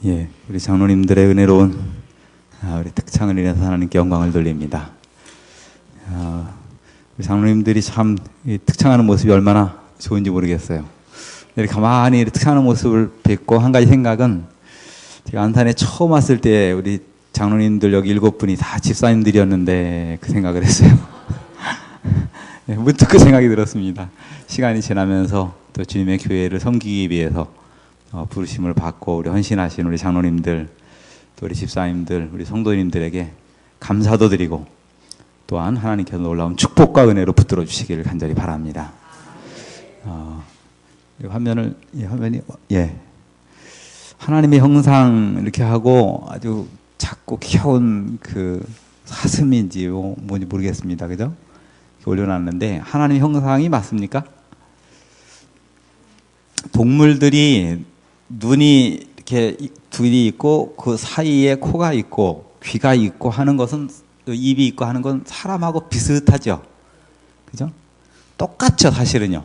예, 우리 장로님들의 은혜로운 우리 특창을 인해서 하나님께 영광을 돌립니다. 우리 장로님들이 참 특창하는 모습이 얼마나 좋은지 모르겠어요. 이렇게 가만히 특창하는 모습을 뵙고 한 가지 생각은, 제가 안산에 처음 왔을 때 우리 장로님들 여기 7분이 다 집사님들이었는데 그 생각을 했어요. 네, 문득 그 생각이 들었습니다. 시간이 지나면서 또 주님의 교회를 섬기기 위해서 부르심을 받고 우리 헌신하신 우리 장로님들, 또 우리 집사님들, 우리 성도님들에게 감사도 드리고, 또한 하나님께서 놀라운 축복과 은혜로 붙들어 주시기를 간절히 바랍니다. 화면을, 화면이, 하나님의 형상 이렇게 하고 아주 작고 귀여운 그 사슴인지 뭔지 모르겠습니다. 그죠? 올려놨는데, 하나님의 형상이 맞습니까? 동물들이 눈이 이렇게 둘이 있고 그 사이에 코가 있고 귀가 있고 하는 것은, 입이 있고 하는 건 사람하고 비슷하죠. 그죠? 똑같죠, 사실은요.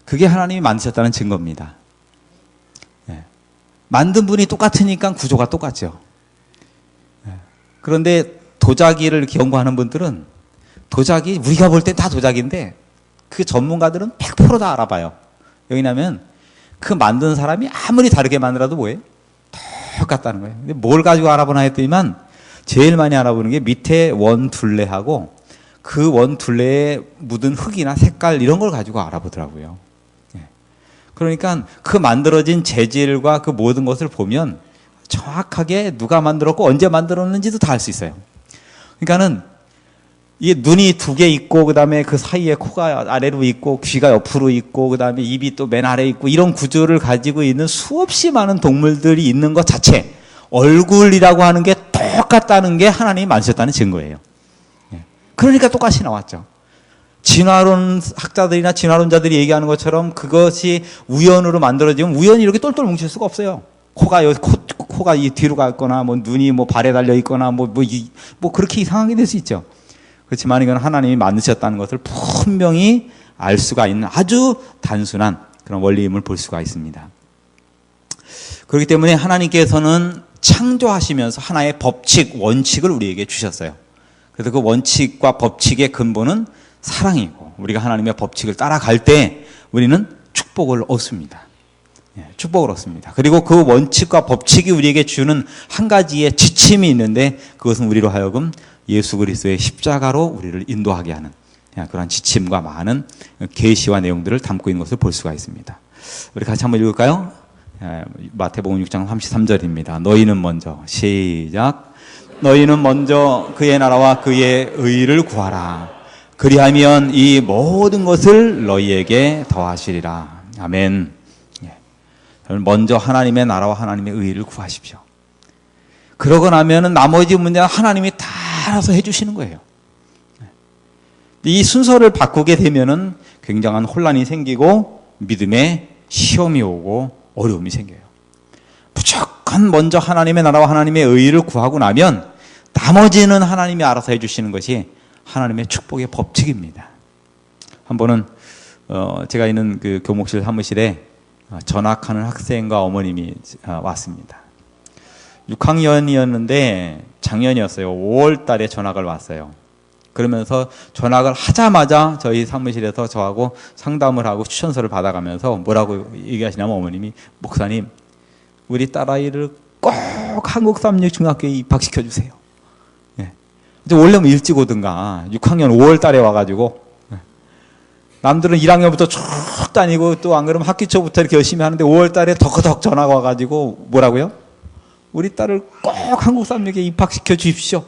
그게 하나님이 만드셨다는 증거입니다. 네. 만든 분이 똑같으니까 구조가 똑같죠. 네. 그런데 도자기를 이렇게 연구하는 분들은, 도자기, 우리가 볼 땐 다 도자기인데 그 전문가들은 100% 다 알아봐요. 왜냐하면 그 만든 사람이 아무리 다르게 만들어도 뭐예요? 똑같다는 거예요. 근데 뭘 가지고 알아보나 했더니만, 제일 많이 알아보는 게 밑에 원 둘레하고 그 원 둘레에 묻은 흙이나 색깔 이런 걸 가지고 알아보더라고요. 그러니까 그 만들어진 재질과 그 모든 것을 보면 정확하게 누가 만들었고 언제 만들었는지도 다 알 수 있어요. 그러니까는 이게 눈이 2개 있고, 그 다음에 그 사이에 코가 아래로 있고, 귀가 옆으로 있고, 그 다음에 입이 또 맨 아래에 있고, 이런 구조를 가지고 있는 수없이 많은 동물들이 있는 것 자체, 얼굴이라고 하는 게 똑같다는 게 하나님이 만드셨다는 증거예요. 그러니까 똑같이 나왔죠. 진화론 학자들이나 진화론자들이 얘기하는 것처럼 그것이 우연으로 만들어지면 우연히 이렇게 똘똘 뭉칠 수가 없어요. 코가 이 뒤로 갔거나, 뭐 눈이 뭐 발에 달려 있거나, 뭐 그렇게 이상하게 될 수 있죠. 그렇지만 이건 하나님이 만드셨다는 것을 분명히 알 수가 있는 아주 단순한 그런 원리임을 볼 수가 있습니다. 그렇기 때문에 하나님께서는 창조하시면서 하나의 법칙, 원칙을 우리에게 주셨어요. 그래서 그 원칙과 법칙의 근본은 사랑이고, 우리가 하나님의 법칙을 따라갈 때 우리는 축복을 얻습니다. 축복을 얻습니다. 그리고 그 원칙과 법칙이 우리에게 주는 한 가지의 지침이 있는데, 그것은 우리로 하여금 예수 그리스도의 십자가로 우리를 인도하게 하는 그런 지침과 많은 계시와 내용들을 담고 있는 것을 볼 수가 있습니다. 우리 같이 한번 읽을까요? 마태복음 6장 33절입니다. 너희는 먼저, 시작. 너희는 먼저 그의 나라와 그의 의를 구하라. 그리하면 이 모든 것을 너희에게 더하시리라. 아멘. 먼저 하나님의 나라와 하나님의 의를 구하십시오. 그러고 나면은 나머지 문제는 하나님이 다 알아서 해주시는 거예요. 이 순서를 바꾸게 되면은 굉장한 혼란이 생기고 믿음에 시험이 오고 어려움이 생겨요. 무조건 먼저 하나님의 나라와 하나님의 의를 구하고 나면 나머지는 하나님이 알아서 해주시는 것이 하나님의 축복의 법칙입니다. 한 번은 제가 있는 그 교목실 사무실에 전학하는 학생과 어머님이 왔습니다. 6학년이었는데 작년이었어요. 5월 달에 전학을 왔어요. 그러면서 전학을 하자마자 저희 사무실에서 저하고 상담을 하고 추천서를 받아가면서 뭐라고 얘기하시냐면, 어머님이, 목사님, 우리 딸아이를 꼭 한국삼육중학교에 입학시켜 주세요. 원래는 일찍 오든가, 6학년 5월 달에 와가지고, 남들은 1학년부터 쭉 다니고 또 안 그러면 학기 초부터 이렇게 열심히 하는데 5월 달에 덕커덕 전화가 와가지고 뭐라고요? 우리 딸을 꼭 한국삼육에 입학시켜 주십시오.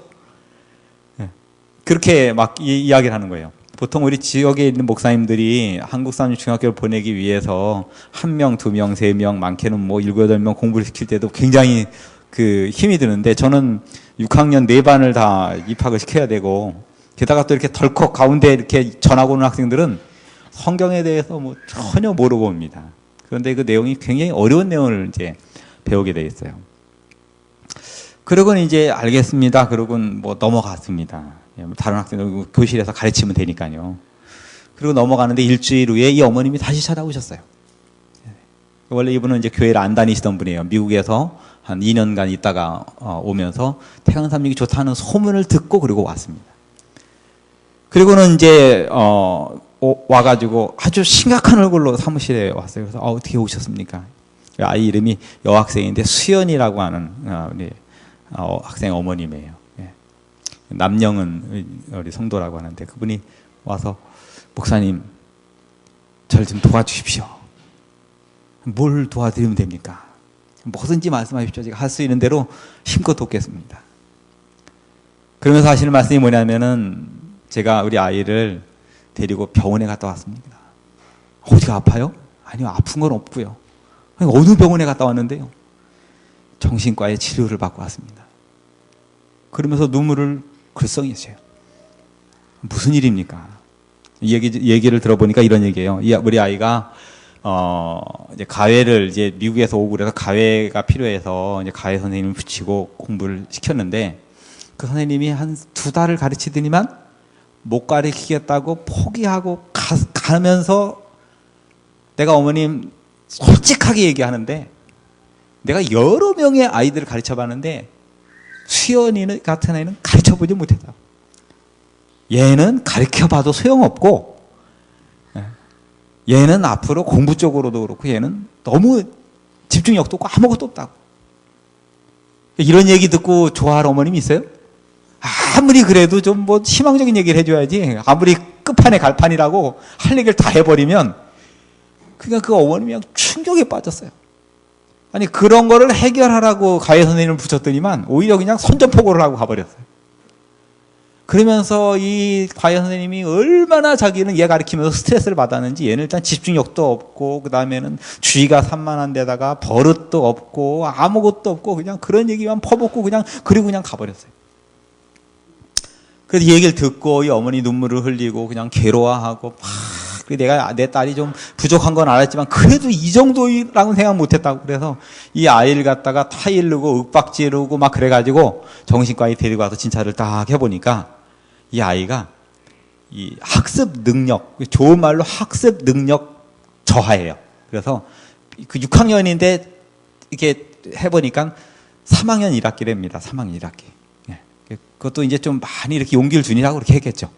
그렇게 막 이야기를 하는 거예요. 보통 우리 지역에 있는 목사님들이 한국삼육중학교를 보내기 위해서 1명, 2명, 3명, 많게는 뭐 7, 8명 공부를 시킬 때도 굉장히 그 힘이 드는데, 저는 6학년 4반을 다 입학을 시켜야 되고, 게다가 또 이렇게 덜컥 가운데 이렇게 전학 오는 학생들은 성경에 대해서 뭐 전혀 모르고 옵니다. 그런데 그 내용이 굉장히 어려운 내용을 이제 배우게 돼 있어요. 그러고는 이제 알겠습니다. 그러고는 뭐 넘어갔습니다. 다른 학생들 교실에서 가르치면 되니까요. 그리고 넘어가는데 일주일 후에 이 어머님이 다시 찾아오셨어요. 원래 이분은 이제 교회를 안 다니시던 분이에요. 미국에서 한 2년간 있다가 오면서 태강삼육이 좋다는 소문을 듣고 그리고 왔습니다. 그리고는 이제 와가지고 아주 심각한 얼굴로 사무실에 왔어요. 그래서 어떻게 오셨습니까? 아이 이름이 여학생인데 수연이라고 하는 우리 학생 어머님이에요. 예. 남영은 우리 성도라고 하는데 그분이 와서 목사님 저를 좀 도와주십시오. 뭘 도와드리면 됩니까? 뭐든지 말씀하십시오. 제가 할 수 있는 대로 힘껏 돕겠습니다. 그러면서 하시는 말씀이 뭐냐면은 제가 우리 아이를 데리고 병원에 갔다 왔습니다. 어디가 아파요? 아니요, 아픈 건 없고요. 어느 병원에 갔다 왔는데요. 정신과의 치료를 받고 왔습니다. 그러면서 눈물을 글썽이세요. 무슨 일입니까? 얘기를 들어보니까 이런 얘기예요. 우리 아이가 이제 가외를 이제 미국에서 오고 그래서 가외가 필요해서 이제 가외 선생님을 붙이고 공부를 시켰는데 그 선생님이 한 2달을 가르치더니만 못 가르치겠다고 포기하고 가면서 내가 어머님 솔직하게 얘기하는데 내가 여러 명의 아이들을 가르쳐 봤는데 수연이 같은 애는 가르쳐 보지 못했다. 얘는 가르쳐 봐도 소용없고 얘는 앞으로 공부 쪽으로도 그렇고 얘는 너무 집중력도 없고 아무것도 없다고. 이런 얘기 듣고 좋아할 어머님이 있어요? 아무리 그래도 좀 뭐 희망적인 얘기를 해줘야지. 아무리 끝판에 갈판이라고 할 얘기를 다 해버리면 그냥 그 어머님이 그냥 충격에 빠졌어요. 아니 그런 거를 해결하라고 가해 선생님을 붙였더니만 오히려 그냥 선전포고를 하고 가버렸어요. 그러면서 이 가해 선생님이 얼마나 자기는 얘 가르치면서 스트레스를 받았는지 얘는 일단 집중력도 없고 그 다음에는 주의가 산만한 데다가 버릇도 없고 아무것도 없고 그냥 그런 얘기만 퍼붓고 그리고 그냥 가버렸어요. 그래서 이 얘기를 듣고 이 어머니 눈물을 흘리고 그냥 괴로워하고 내 딸이 좀 부족한 건 알았지만 그래도 이 정도라고는 생각 못했다고. 그래서 이 아이를 갖다가 타일르고 윽박지르고 막 그래가지고 정신과에 데리고 와서 진찰을 딱 해보니까 이 아이가 이 학습 능력, 좋은 말로 학습 능력 저하예요. 그래서 그 6학년인데 이렇게 해보니까 3학년 1학기랍니다. 3학년 1학기. 그것도 이제 좀 많이 이렇게 용기를 주니라고 그렇게 했겠죠.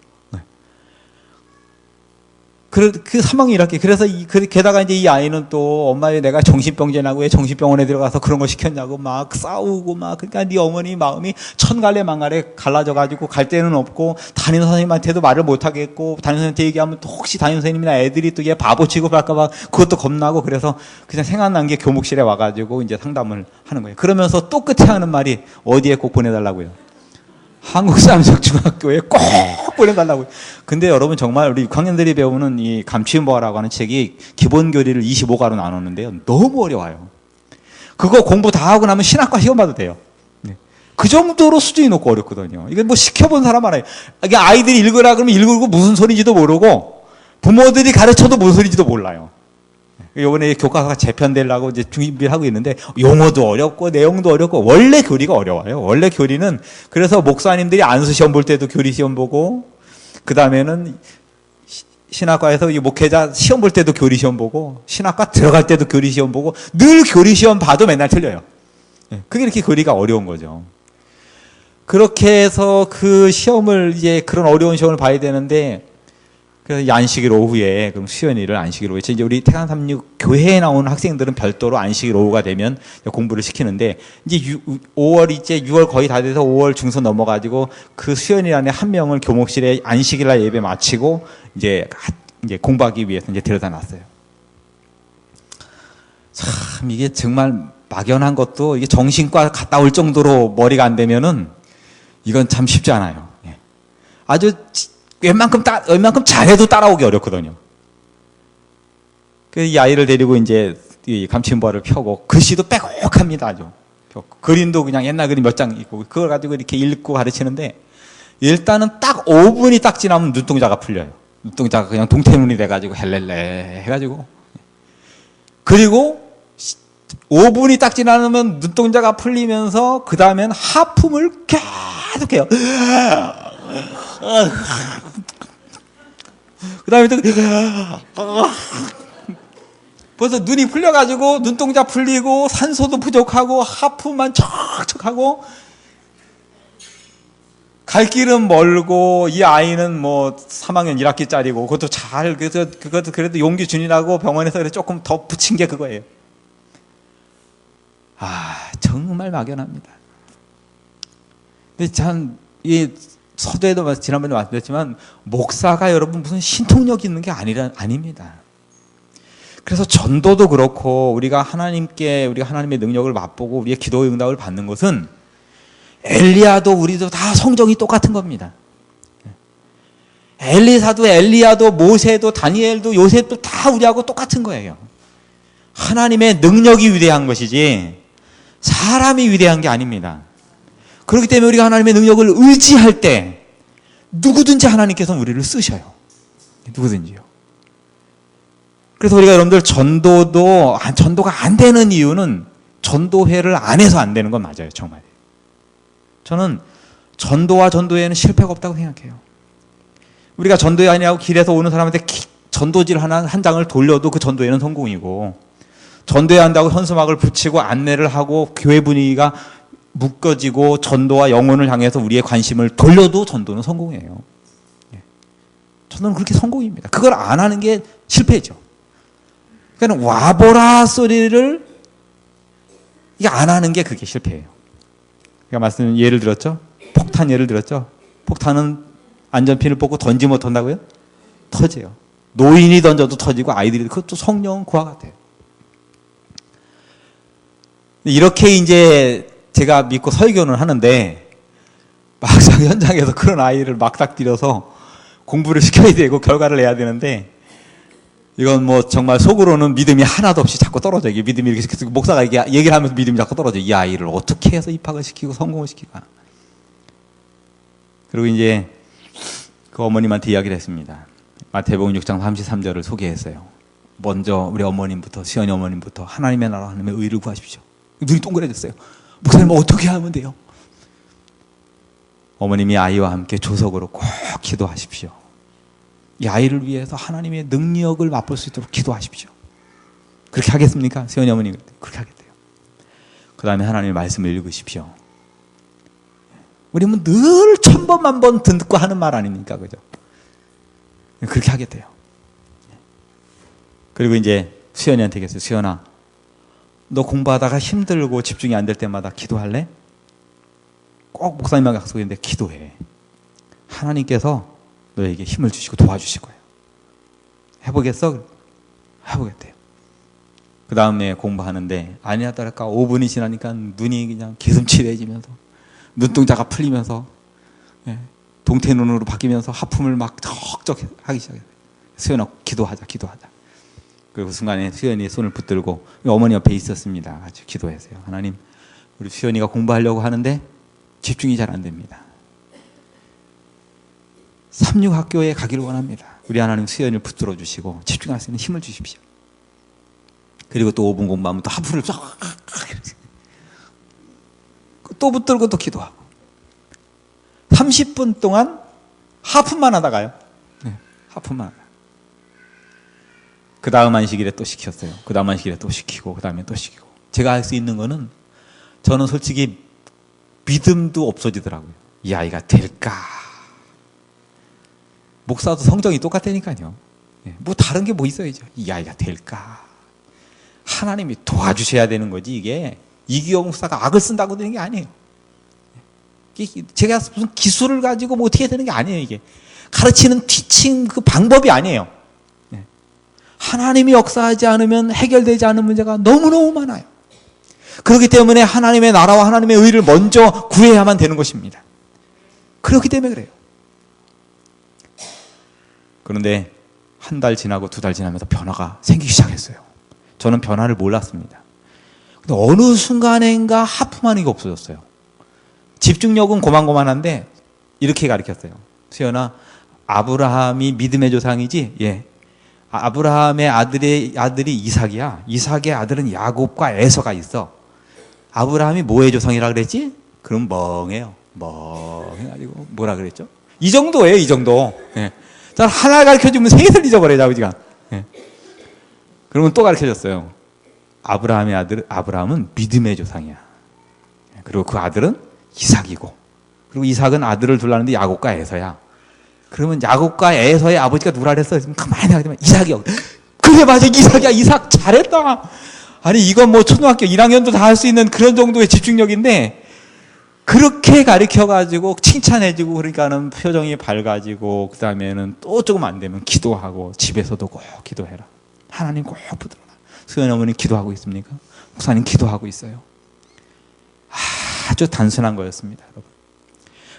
그 3학년 1학기. 그래서 게다가 이제 이 아이는 또 엄마의 내가 정신병자냐고 왜 정신병원에 들어가서 그런 걸 시켰냐고 막 싸우고 막 그러니까 네 어머니 마음이 천갈래 만갈래 갈라져 가지고 갈 데는 없고 담임 선생님한테도 말을 못 하겠고 담임 선생님한테 얘기하면 또 혹시 담임 선생님이나 애들이 또 얘 바보 취급할까 봐 그것도 겁나고 그래서 그냥 생각난 게 교목실에 와 가지고 이제 상담을 하는 거예요. 그러면서 또 끝에 하는 말이 어디에 꼭 보내달라고요. 한국삼성중학교에 꼭 보내달라고요. 근데 여러분 정말 우리 6학년들이 배우는 이 감치인보화라고 하는 책이 기본 교리를 25가로 나눴는데요. 너무 어려워요. 그거 공부 다 하고 나면 신학과 시험 봐도 돼요. 그 정도로 수준이 높고 어렵거든요. 이게 뭐 시켜본 사람 알아요. 이게 아이들이 읽으라 그러면 읽고 무슨 소리인지도 모르고 부모들이 가르쳐도 무슨 소리인지도 몰라요. 이번에 교과서가 재편되려고 이제 준비를 하고 있는데 용어도 어렵고 내용도 어렵고 원래 교리가 어려워요. 원래 교리는 그래서 목사님들이 안수 시험 볼 때도 교리 시험 보고 그 다음에는 신학과에서 이 목회자 시험 볼 때도 교리 시험 보고 신학과 들어갈 때도 교리 시험 보고 늘 교리 시험 봐도 맨날 틀려요. 그게 이렇게 교리가 어려운 거죠. 그렇게 해서 그 시험을 이제 그런 어려운 시험을 봐야 되는데 그래서 안식일 오후에 그럼 수연이를 안식일 오후에 이제 우리 태강삼육 교회에 나오는 학생들은 별도로 안식일 오후가 되면 공부를 시키는데 이제 5월 이제 6월 거의 다 돼서 5월 중순 넘어가지고 그 수연이라는 한 명을 교목실에 안식일날 예배 마치고 이제 공부하기 위해서 이제 데려다 놨어요. 참 이게 정말 막연한 것도 이게 정신과 갔다 올 정도로 머리가 안 되면은 이건 참 쉽지 않아요. 아주 웬만큼 잘해도 따라오기 어렵거든요. 이 아이를 데리고 이제 이 감침보화를 펴고 글씨도 빼곡합니다. 아주 그림도 그냥 옛날 그림 몇 장 있고 그걸 가지고 이렇게 읽고 가르치는데 일단은 딱 5분이 딱 지나면 눈동자가 풀려요. 눈동자가 그냥 동태눈이 돼가지고 헬렐레 해가지고 그리고 5분이 딱 지나면 눈동자가 풀리면서 그 다음엔 하품을 계속해요. 그 다음에 또 벌써 눈이 풀려가지고 눈동자 풀리고 산소도 부족하고 하품만 척척하고 갈 길은 멀고 이 아이는 뭐 3학년 1학기짜리고 그것도 그것도 그래도 용기 주니라고 병원에서 그래 조금 더 붙인 게 그거예요. 정말 막연합니다. 근데 참 이 서두에도 지난번에 말씀드렸지만 목사가 여러분 무슨 신통력 있는 게 아닙니다. 그래서 전도도 그렇고 우리가 하나님의 능력을 맛보고 우리의 기도의 응답을 받는 것은 엘리야도 우리도 다 성정이 똑같은 겁니다. 엘리사도 엘리야도 모세도 다니엘도 요셉도 다 우리하고 똑같은 거예요. 하나님의 능력이 위대한 것이지 사람이 위대한 게 아닙니다. 그렇기 때문에 우리가 하나님의 능력을 의지할 때 누구든지 하나님께서는 우리를 쓰셔요. 누구든지요. 그래서 우리가 여러분들 전도가 안 되는 이유는 전도회를 안 해서 안 되는 건 맞아요. 정말. 저는 전도와 전도회에는 실패가 없다고 생각해요. 우리가 전도회 아니라고 길에서 오는 사람한테 전도지를 한 장을 돌려도 그 전도회는 성공이고, 전도회 한다고 현수막을 붙이고 안내를 하고 교회 분위기가 묶어지고 전도와 영혼을 향해서 우리의 관심을 돌려도 전도는 성공이에요. 저는 그렇게 성공입니다. 그걸 안 하는 게 실패죠. 그러니까 와보라 소리를 이게 안 하는 게 그게 실패예요. 그러니까 예를 들었죠? 폭탄 예를 들었죠? 폭탄은 안전핀을 뽑고 던지면 어떤다고요? 터져요. 노인이 던져도 터지고 아이들이, 그것도 성령은 그와 같아요. 이렇게 이제 제가 믿고 설교는 하는데 막상 현장에서 그런 아이를 막닥뜨려서 공부를 시켜야 되고 결과를 내야 되는데, 이건 뭐 정말 속으로는 믿음이 하나도 없이 자꾸 떨어져요. 이게 믿음이 이렇게 목사가 이게 얘기를 하면서 믿음이 자꾸 떨어져요. 이 아이를 어떻게 해서 입학을 시키고 성공을 시키고. 그리고 이제 그 어머님한테 이야기를 했습니다. 마태복음 6장 33절을 소개했어요. 먼저 우리 어머님부터, 시연이 어머님부터 하나님의 나라, 하나님의 의를 구하십시오. 눈이 동그래졌어요. 목사님 어떻게 하면 돼요? 어머님이 아이와 함께 조석으로 꼭 기도하십시오. 이 아이를 위해서 하나님의 능력을 맛볼 수 있도록 기도하십시오. 그렇게 하겠습니까? 시연이 어머니 그렇게 하겠대요. 그 다음에 하나님의 말씀을 읽으십시오. 우리는 늘 1000번 만번 듣고 하는 말 아닙니까? 그죠? 그렇게 하겠대요. 그리고 이제 수연이한테 얘기했어요. 수연아, 너 공부하다가 힘들고 집중이 안 될 때마다 기도할래? 꼭 목사님하고 약속했는데 기도해. 하나님께서 너에게 힘을 주시고 도와주실 거예요. 해보겠어? 해보겠대요. 그 다음에 공부하는데 아니나 다를까 5분이 지나니까 눈이 그냥 기슴칠해지면서 눈동자가 풀리면서 동태 눈으로 바뀌면서 하품을 막 척척 하기 시작했어요. 수연아 기도하자. 그리고 그 순간에 수연이 손을 붙들고 어머니 옆에 있었습니다. 같이 기도했어요. 하나님, 우리 수연이가 공부하려고 하는데 집중이 잘 안 됩니다. 삼육학교에 가기를 원합니다. 우리 하나님 수연이를 붙들어 주시고 집중할 수 있는 힘을 주십시오. 그리고 또 5분 공부하면 또 하품을 쫙 또 붙들고 또 기도하고 30분 동안 하품만 하다가요. 하품만 하다가 그 다음 안식일에 또 시켰어요. 그 다음 안식일에 또 시키고 그 다음에 또 시키고. 제가 할 수 있는 거는, 저는 솔직히 믿음도 없어지더라고요. 이 아이가 될까? 목사도 성정이 똑같다니까요. 뭐 다른 게 뭐 있어야죠. 이 아이가 될까? 하나님이 도와주셔야 되는 거지. 이게 이기호 목사가 악을 쓴다고 되는 게 아니에요. 제가 무슨 기술을 가지고 뭐 어떻게 되는 게 아니에요. 이게 가르치는 티칭 그 방법이 아니에요. 하나님이 역사하지 않으면 해결되지 않은 문제가 너무너무 많아요. 그렇기 때문에 하나님의 나라와 하나님의 의를 먼저 구해야만 되는 것입니다. 그렇기 때문에 그래요. 그런데 한 달 지나고 2달 지나면서 변화가 생기기 시작했어요. 저는 변화를 몰랐습니다. 근데 어느 순간인가 하품하는 게 없어졌어요. 집중력은 고만고만한데 이렇게 가르쳤어요. 수연아, 아브라함이 믿음의 조상이지? 예. 아브라함의 아들이 이삭이야. 이삭의 아들은 야곱과 에서가 있어. 아브라함이 뭐의 조상이라 그랬지? 그럼 멍해요. 멍해가지고 뭐라 그랬죠? 이 정도예요, 이 정도. 예. 하나 가르쳐주면 3개를 잊어버려요, 아버지가. 예. 그러면 또 가르쳐줬어요. 아브라함의 아들, 아브라함은 믿음의 조상이야. 그리고 그 아들은 이삭이고, 그리고 이삭은 아들을 둘라는데 야곱과 에서야. 그러면 야곱과 에서의 아버지가 누구라 그랬어? 가만히 생각해보면 이삭이요. 그래, 맞아, 이삭이야. 이삭 잘했다. 아니, 이건 뭐 초등학교 1학년도 다 할 수 있는 그런 정도의 집중력인데, 그렇게 가르쳐가지고 칭찬해주고, 그러니까는 표정이 밝아지고, 그 다음에는 또 조금 안 되면 기도하고, 집에서도 꼭 기도해라. 하나님 꼭 붙들어라. 수연 어머니 기도하고 있습니까? 목사님 기도하고 있어요. 아주 단순한 거였습니다, 여러분.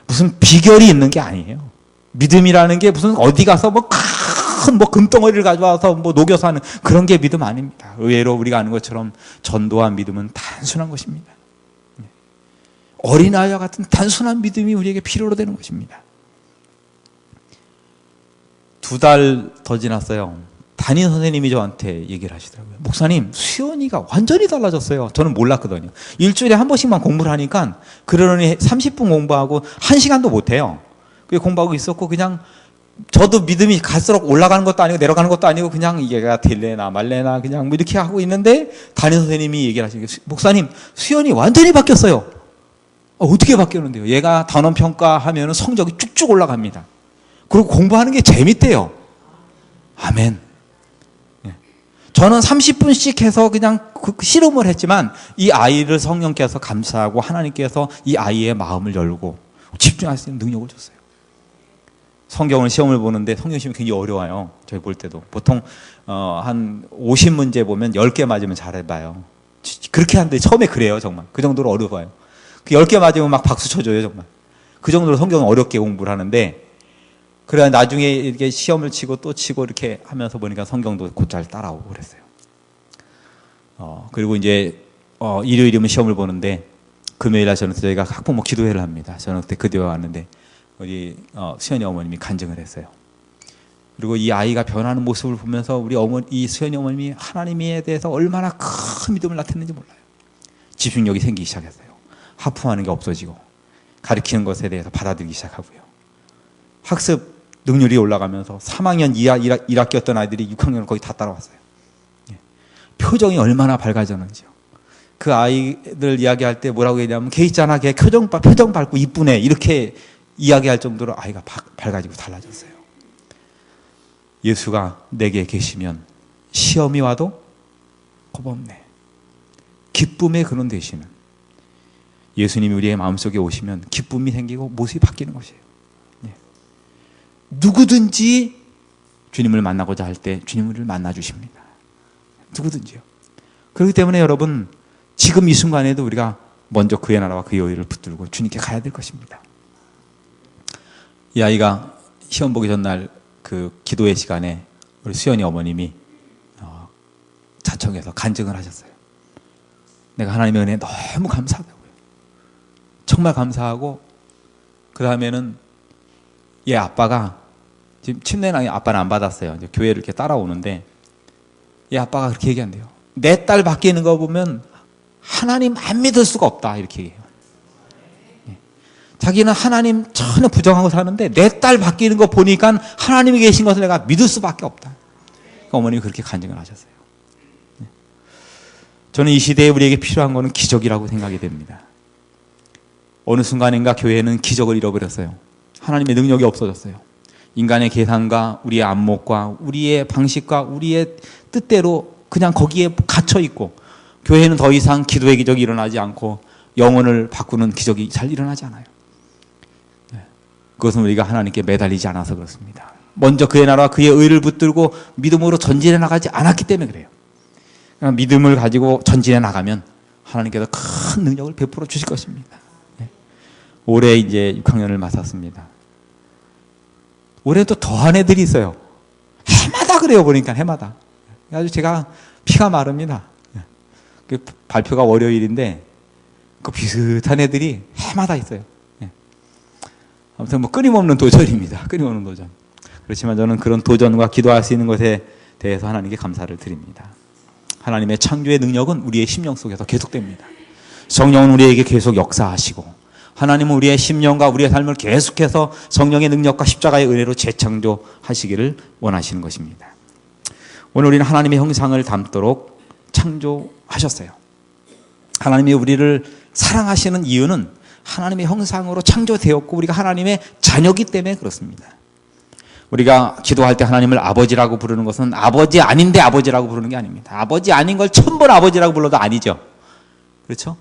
무슨 비결이 있는 게 아니에요. 믿음이라는 게 무슨 어디 가서 뭐 큰 금덩어리를 가져와서 뭐 녹여서 하는 그런 게 믿음 아닙니다. 의외로 우리가 아는 것처럼 전도와 믿음은 단순한 것입니다. 어린아이와 같은 단순한 믿음이 우리에게 필요로 되는 것입니다. 2달 더 지났어요. 담임 선생님이 저한테 얘기를 하시더라고요. 목사님, 수연이가 완전히 달라졌어요. 저는 몰랐거든요. 일주일에 한 번씩만 공부를 하니까 그러니 30분 공부하고 1시간도 못해요. 그게 공부하고 있었고, 그냥 저도 믿음이 갈수록 올라가는 것도 아니고 내려가는 것도 아니고 그냥 얘가 될래나 말래나 그냥 뭐 이렇게 하고 있는데, 담임 선생님이 얘기를 하시는 게, 목사님, 수연이 완전히 바뀌었어요. 어떻게 바뀌었는데요? 얘가 단원 평가하면 성적이 쭉쭉 올라갑니다. 그리고 공부하는 게 재밌대요. 아멘. 저는 30분씩 해서 그냥 실험을 했지만, 이 아이를 성령께서 감싸고 하나님께서 이 아이의 마음을 열고 집중할 수 있는 능력을 줬어요. 성경을 시험을 보는데 성경 시험이 굉장히 어려워요. 저희 볼 때도. 보통 한 50문제 보면 10개 맞으면 잘해봐요. 그렇게 하는데 처음에 그래요, 정말. 그 정도로 어려워요. 그 10개 맞으면 막 박수 쳐줘요, 정말. 그 정도로 성경은 어렵게 공부를 하는데, 그래야 나중에 이렇게 시험을 치고 또 치고 이렇게 하면서 보니까 성경도 곧잘 따라오고 그랬어요. 그리고 이제 일요일이면 시험을 보는데, 금요일날 저는 저희가 학부모 기도회를 합니다. 저는 그때 그 뒤에 왔는데 우리 수연이 어머님이 간증을 했어요. 그리고 이 아이가 변하는 모습을 보면서 우리 이 수연이 어머님이 하나님에 대해서 얼마나 큰 믿음을 나타냈는지 몰라요. 집중력이 생기기 시작했어요. 하품하는 게 없어지고, 가르치는 것에 대해서 받아들이기 시작하고요. 학습 능률이 올라가면서 3학년 1학기였던 아이들이 6학년을 거의 다 따라왔어요. 표정이 얼마나 밝아졌는지요. 그 아이들 이야기할 때 뭐라고 얘기하면, 걔 있잖아, 걔 표정 밝고 이쁘네, 이렇게 이야기할 정도로 아이가 밝아지고 달라졌어요. 예수가 내게 계시면 시험이 와도 겁없네. 기쁨의 근원 되시는 예수님이 우리의 마음속에 오시면 기쁨이 생기고 모습이 바뀌는 것이에요. 누구든지 주님을 만나고자 할 때 주님을 만나 주십니다. 누구든지요. 그렇기 때문에 여러분, 지금 이 순간에도 우리가 먼저 그의 나라와 그의 의를 붙들고 주님께 가야 될 것입니다. 이 아이가 시험 보기 전날 그 기도의 시간에 우리 수연이 어머님이 자청해서 간증을 하셨어요. 내가 하나님의 은혜에 너무 감사하다고요. 정말 감사하고, 그 다음에는 얘 아빠가 지금 침례는 아빠는 안 받았어요. 이제 교회를 이렇게 따라오는데 얘 아빠가 그렇게 얘기한대요. 내 딸 바뀌는 거 보면 하나님 안 믿을 수가 없다, 이렇게 얘기해요. 자기는 하나님 전혀 부정하고 사는데 내 딸 바뀌는 거 보니까 하나님이 계신 것을 내가 믿을 수밖에 없다. 그러니까 어머님이 그렇게 간증을 하셨어요. 저는 이 시대에 우리에게 필요한 거는 기적이라고 생각이 됩니다. 어느 순간인가 교회는 기적을 잃어버렸어요. 하나님의 능력이 없어졌어요. 인간의 계산과 우리의 안목과 우리의 방식과 우리의 뜻대로 그냥 거기에 갇혀 있고, 교회는 더 이상 기도의 기적이 일어나지 않고 영혼을 바꾸는 기적이 잘 일어나지 않아요. 그것은 우리가 하나님께 매달리지 않아서 그렇습니다. 먼저 그의 나라와 그의 의를 붙들고 믿음으로 전진해 나가지 않았기 때문에 그래요. 믿음을 가지고 전진해 나가면 하나님께서 큰 능력을 베풀어 주실 것입니다. 올해 이제 6학년을 맞았습니다. 올해 또 더한 애들이 있어요. 해마다 그래요, 보니까 해마다. 아주 제가 피가 마릅니다. 그 발표가 월요일인데 그 비슷한 애들이 해마다 있어요. 아무튼 뭐 끊임없는 도전입니다. 끊임없는 도전. 그렇지만 저는 그런 도전과 기도할 수 있는 것에 대해서 하나님께 감사를 드립니다. 하나님의 창조의 능력은 우리의 심령 속에서 계속됩니다. 성령은 우리에게 계속 역사하시고, 하나님은 우리의 심령과 우리의 삶을 계속해서 성령의 능력과 십자가의 은혜로 재창조하시기를 원하시는 것입니다. 오늘 우리는 하나님의 형상을 닮도록 창조하셨어요. 하나님이 우리를 사랑하시는 이유는 하나님의 형상으로 창조되었고 우리가 하나님의 자녀이기 때문에 그렇습니다. 우리가 기도할 때 하나님을 아버지라고 부르는 것은 아버지 아닌데 아버지라고 부르는 게 아닙니다. 아버지 아닌 걸 1000번 아버지라고 불러도 아니죠. 그렇죠?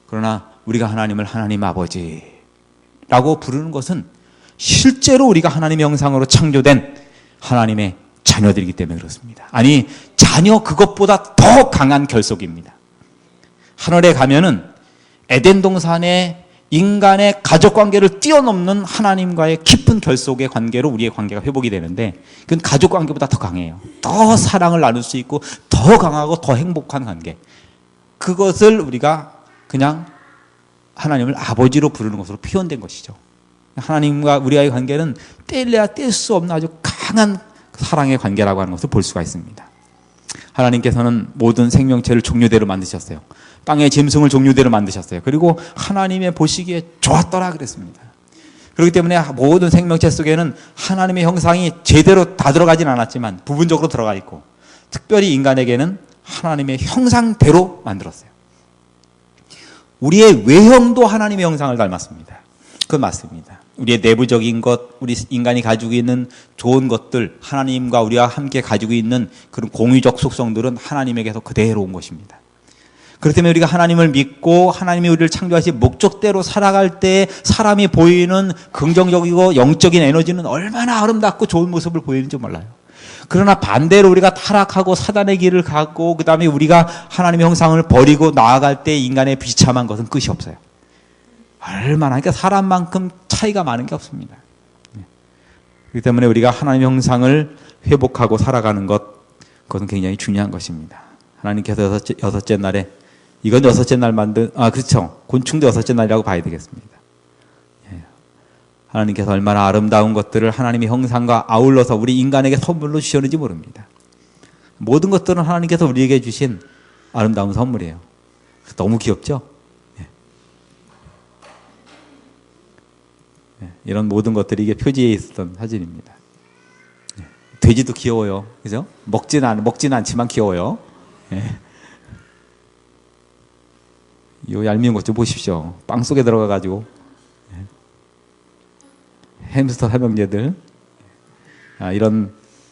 그러나 우리가 하나님을 하나님 아버지라고 부르는 것은 실제로 우리가 하나님의 형상으로 창조된 하나님의 자녀들이기 때문에 그렇습니다. 아니, 자녀 그것보다 더 강한 결속입니다. 하늘에 가면은 에덴 동산에 인간의 가족관계를 뛰어넘는 하나님과의 깊은 결속의 관계로 우리의 관계가 회복이 되는데 그건 가족관계보다 더 강해요. 더 사랑을 나눌 수 있고 더 강하고 더 행복한 관계. 그것을 우리가 그냥 하나님을 아버지로 부르는 것으로 표현된 것이죠. 하나님과 우리와의 관계는 뗄래야 뗄 수 없는 아주 강한 사랑의 관계라고 하는 것을 볼 수가 있습니다. 하나님께서는 모든 생명체를 종류대로 만드셨어요. 땅의 짐승을 종류대로 만드셨어요. 그리고 하나님의 보시기에 좋았더라 그랬습니다. 그렇기 때문에 모든 생명체 속에는 하나님의 형상이 제대로 다 들어가진 않았지만 부분적으로 들어가 있고 특별히 인간에게는 하나님의 형상대로 만들었어요. 우리의 외형도 하나님의 형상을 닮았습니다. 그건 맞습니다. 우리의 내부적인 것, 우리 인간이 가지고 있는 좋은 것들, 하나님과 우리와 함께 가지고 있는 그런 공유적 속성들은 하나님에게서 그대로 온 것입니다. 그렇기 때문에 우리가 하나님을 믿고 하나님이 우리를 창조하신 목적대로 살아갈 때 사람이 보이는 긍정적이고 영적인 에너지는 얼마나 아름답고 좋은 모습을 보이는지 몰라요. 그러나 반대로 우리가 타락하고 사단의 길을 가고 그 다음에 우리가 하나님의 형상을 버리고 나아갈 때 인간의 비참한 것은 끝이 없어요. 얼마나, 그러니까 사람만큼 차이가 많은 게 없습니다. 그렇기 때문에 우리가 하나님의 형상을 회복하고 살아가는 것, 그것은 굉장히 중요한 것입니다. 하나님께서 여섯째 날에, 이건 여섯째 날 그렇죠. 곤충도 여섯째 날이라고 봐야 되겠습니다. 하나님께서 얼마나 아름다운 것들을 하나님의 형상과 아울러서 우리 인간에게 선물로 주셨는지 모릅니다. 모든 것들은 하나님께서 우리에게 주신 아름다운 선물이에요. 너무 귀엽죠? 이런 모든 것들이 이게 표지에 있었던 사진입니다. 돼지도 귀여워요. 그죠? 먹지는 않지만 귀여워요. 이 얄미운 것 좀 보십시오. 빵 속에 들어가가지고. 햄스터 삼형제들.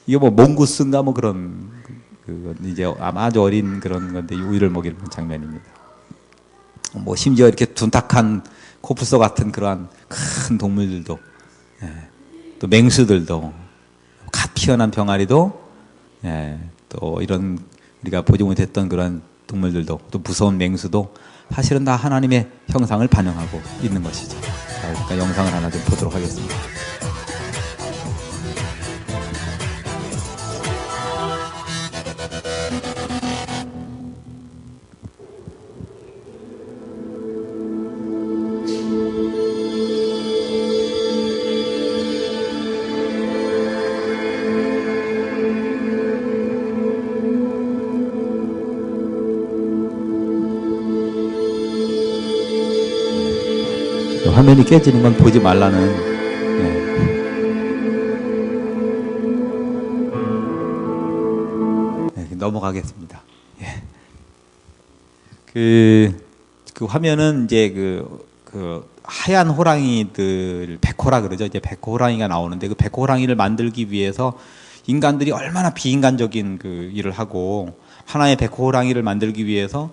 이거 뭐 몽구스인가 뭐 그런, 이제 아주 어린 그런 건데 우유를 먹이는 장면입니다. 뭐 심지어 이렇게 둔탁한 코뿔소 같은 그러한 큰 동물들도, 또 맹수들도, 갓 피어난 병아리도, 또 이런 우리가 보지 못했던 그런 동물들도, 또 무서운 맹수도 사실은 다 하나님의 형상을 반영하고 있는 것이죠. 자, 그러니까 영상을 하나 좀 보도록 하겠습니다. 화면이 깨지는 건 보지 말라는. 넘어가겠습니다. 그 화면은 이제 그 하얀 호랑이들, 백호라 그러죠. 이제 백호 호랑이가 나오는데 그 백호 호랑이를 만들기 위해서 인간들이 얼마나 비인간적인 그 일을 하고 하나의 백호 호랑이를 만들기 위해서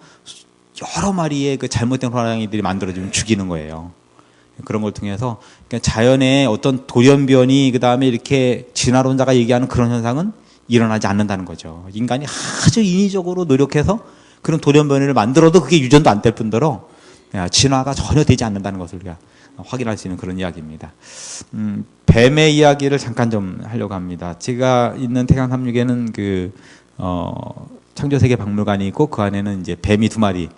여러 마리의 그 잘못된 호랑이들이 만들어지면 죽이는 거예요. 그런 걸 통해서 자연의 어떤 돌연변이 그 다음에 이렇게 진화론자가 얘기하는 그런 현상은 일어나지 않는다는 거죠. 인간이 아주 인위적으로 노력해서 그런 돌연변이를 만들어도 그게 유전도 안 될 뿐더러 진화가 전혀 되지 않는다는 것을 우리가 확인할 수 있는 그런 이야기입니다. 뱀의 이야기를 잠깐 좀 하려고 합니다. 제가 있는 태강36에는 창조세계 박물관이 있고 그 안에는 이제 뱀이 2마리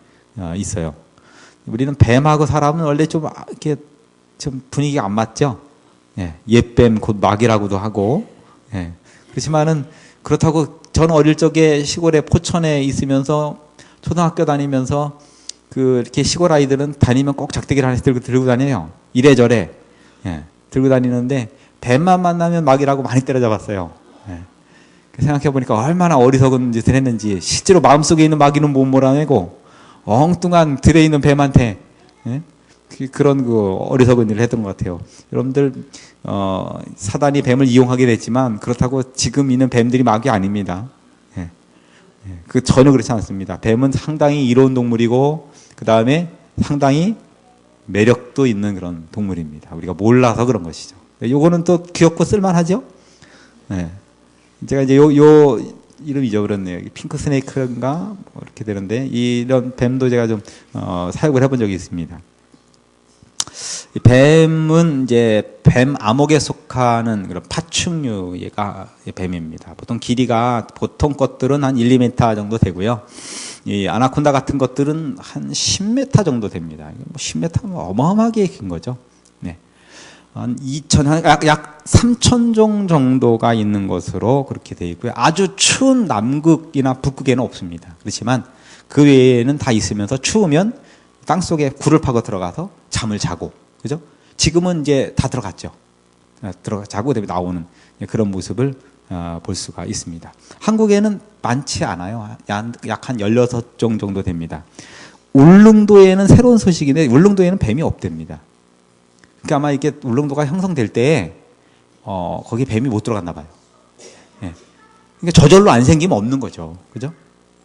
있어요. 우리는 뱀하고 사람은 원래 좀 이렇게 좀 분위기가 안 맞죠. 옛뱀 곧 막이라고도 하고. 그렇지만은 그렇다고 저는 어릴 적에 시골에 포천에 있으면서 초등학교 다니면서 이렇게 시골 아이들은 다니면 꼭 작대기를 하나씩 들고 다녀요. 이래저래 들고 다니는데 뱀만 만나면 막이라고 많이 때려잡았어요. 생각해보니까 얼마나 어리석은 짓을 했는지, 실제로 마음속에 있는 마귀는 못 몰아내고 엉뚱한 들에 있는 뱀한테, 예? 그런 어리석은 일을 했던 것 같아요. 여러분들 사단이 뱀을 이용하게 됐지만 그렇다고 지금 있는 뱀들이 마귀 아닙니다. 예. 그 전혀 그렇지 않습니다. 뱀은 상당히 이로운 동물이고 그 다음에 상당히 매력도 있는 그런 동물입니다. 우리가 몰라서 그런 것이죠. 요거는 또 귀엽고 쓸만하죠. 예. 제가 이제 요 이름 잊어버렸네요. 핑크 스네이크인가 뭐 이렇게 되는데 이런 뱀도 제가 좀 사육을 해본 적이 있습니다. 이 뱀은 이제 뱀 암흑에 속하는 그런 파충류의 뱀입니다. 보통 길이가 보통 것들은 한 1, 2m 정도 되고요. 이 아나콘다 같은 것들은 한 10m 정도 됩니다. 뭐 10m면 어마어마하게 긴 거죠. 네. 한 2,000, 약 3,000종 정도가 있는 것으로 그렇게 되어 있고요. 아주 추운 남극이나 북극에는 없습니다. 그렇지만 그 외에는 다 있으면서 추우면 땅속에 굴을 파고 들어가서 잠을 자고, 그죠? 지금은 이제 다 들어갔죠. 자고 나오는 그런 모습을 볼 수가 있습니다. 한국에는 많지 않아요. 약 한 16종 정도 됩니다. 울릉도에는 새로운 소식인데 울릉도에는 뱀이 없답니다. 그러니까 아마 이게 울릉도가 형성될 때 거기 뱀이 못 들어갔나 봐요. 예. 그러니까 저절로 안 생기면 없는 거죠. 그죠?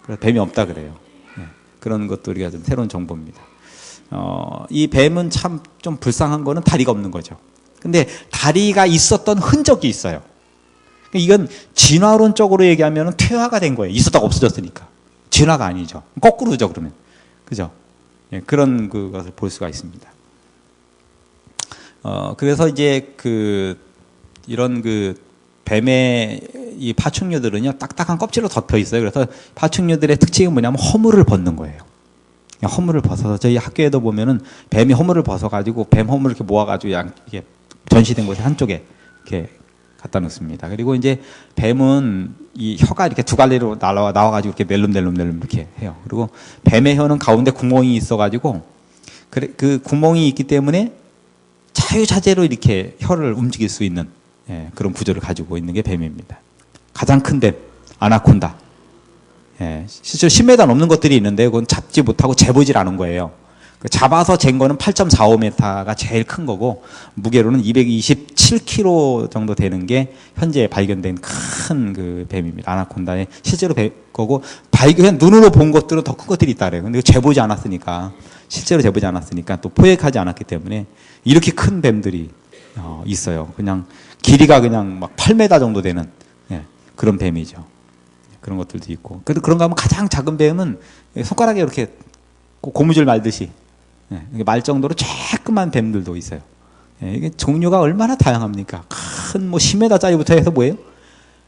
그래서 뱀이 없다 그래요. 예. 그런 것도 우리가 좀 새로운 정보입니다. 이 뱀은 참 좀 불쌍한 거는 다리가 없는 거죠. 근데 다리가 있었던 흔적이 있어요. 이건 진화론적으로 얘기하면 퇴화가 된 거예요. 있었다가 없어졌으니까. 진화가 아니죠. 거꾸로죠, 그러면. 그죠? 예, 그런 것을 볼 수가 있습니다. 그래서 이제 이런 뱀의 이 파충류들은요, 딱딱한 껍질로 덮여 있어요. 그래서 파충류들의 특징은 뭐냐면 허물을 벗는 거예요. 허물을 벗어서 저희 학교에도 보면은 뱀이 허물을 벗어가지고 뱀 허물을 이렇게 모아가지고 이게 전시된 곳에 한쪽에 이렇게 갖다 놓습니다. 그리고 이제 뱀은 이 혀가 이렇게 두 갈래로 나와가지고 이렇게 낼름낼름 이렇게 해요. 그리고 뱀의 혀는 가운데 구멍이 있어가지고 그 구멍이 있기 때문에 자유자재로 이렇게 혀를 움직일 수 있는 그런 구조를 가지고 있는 게 뱀입니다. 가장 큰 뱀, 아나콘다. 실제로 10m 넘는 것들이 있는데 그건 잡지 못하고 재보질 않은 거예요. 잡아서 잰 거는 8.45m가 제일 큰 거고 무게로는 227kg 정도 되는 게 현재 발견된 큰 그 뱀입니다. 아나콘다의 실제로 거고 눈으로 본 것들은 더 큰 것들이 있다 그래요. 근데 재보지 않았으니까 실제로 재보지 않았으니까 또 포획하지 않았기 때문에 이렇게 큰 뱀들이 있어요. 그냥 길이가 그냥 막 8m 정도 되는 그런 뱀이죠. 그런 것들도 있고. 그런가 하면 가장 작은 뱀은 손가락에 이렇게 고무줄 말듯이 말 정도로 조그만 뱀들도 있어요. 이게 종류가 얼마나 다양합니까? 큰 10m짜리부터 해서 뭐예요?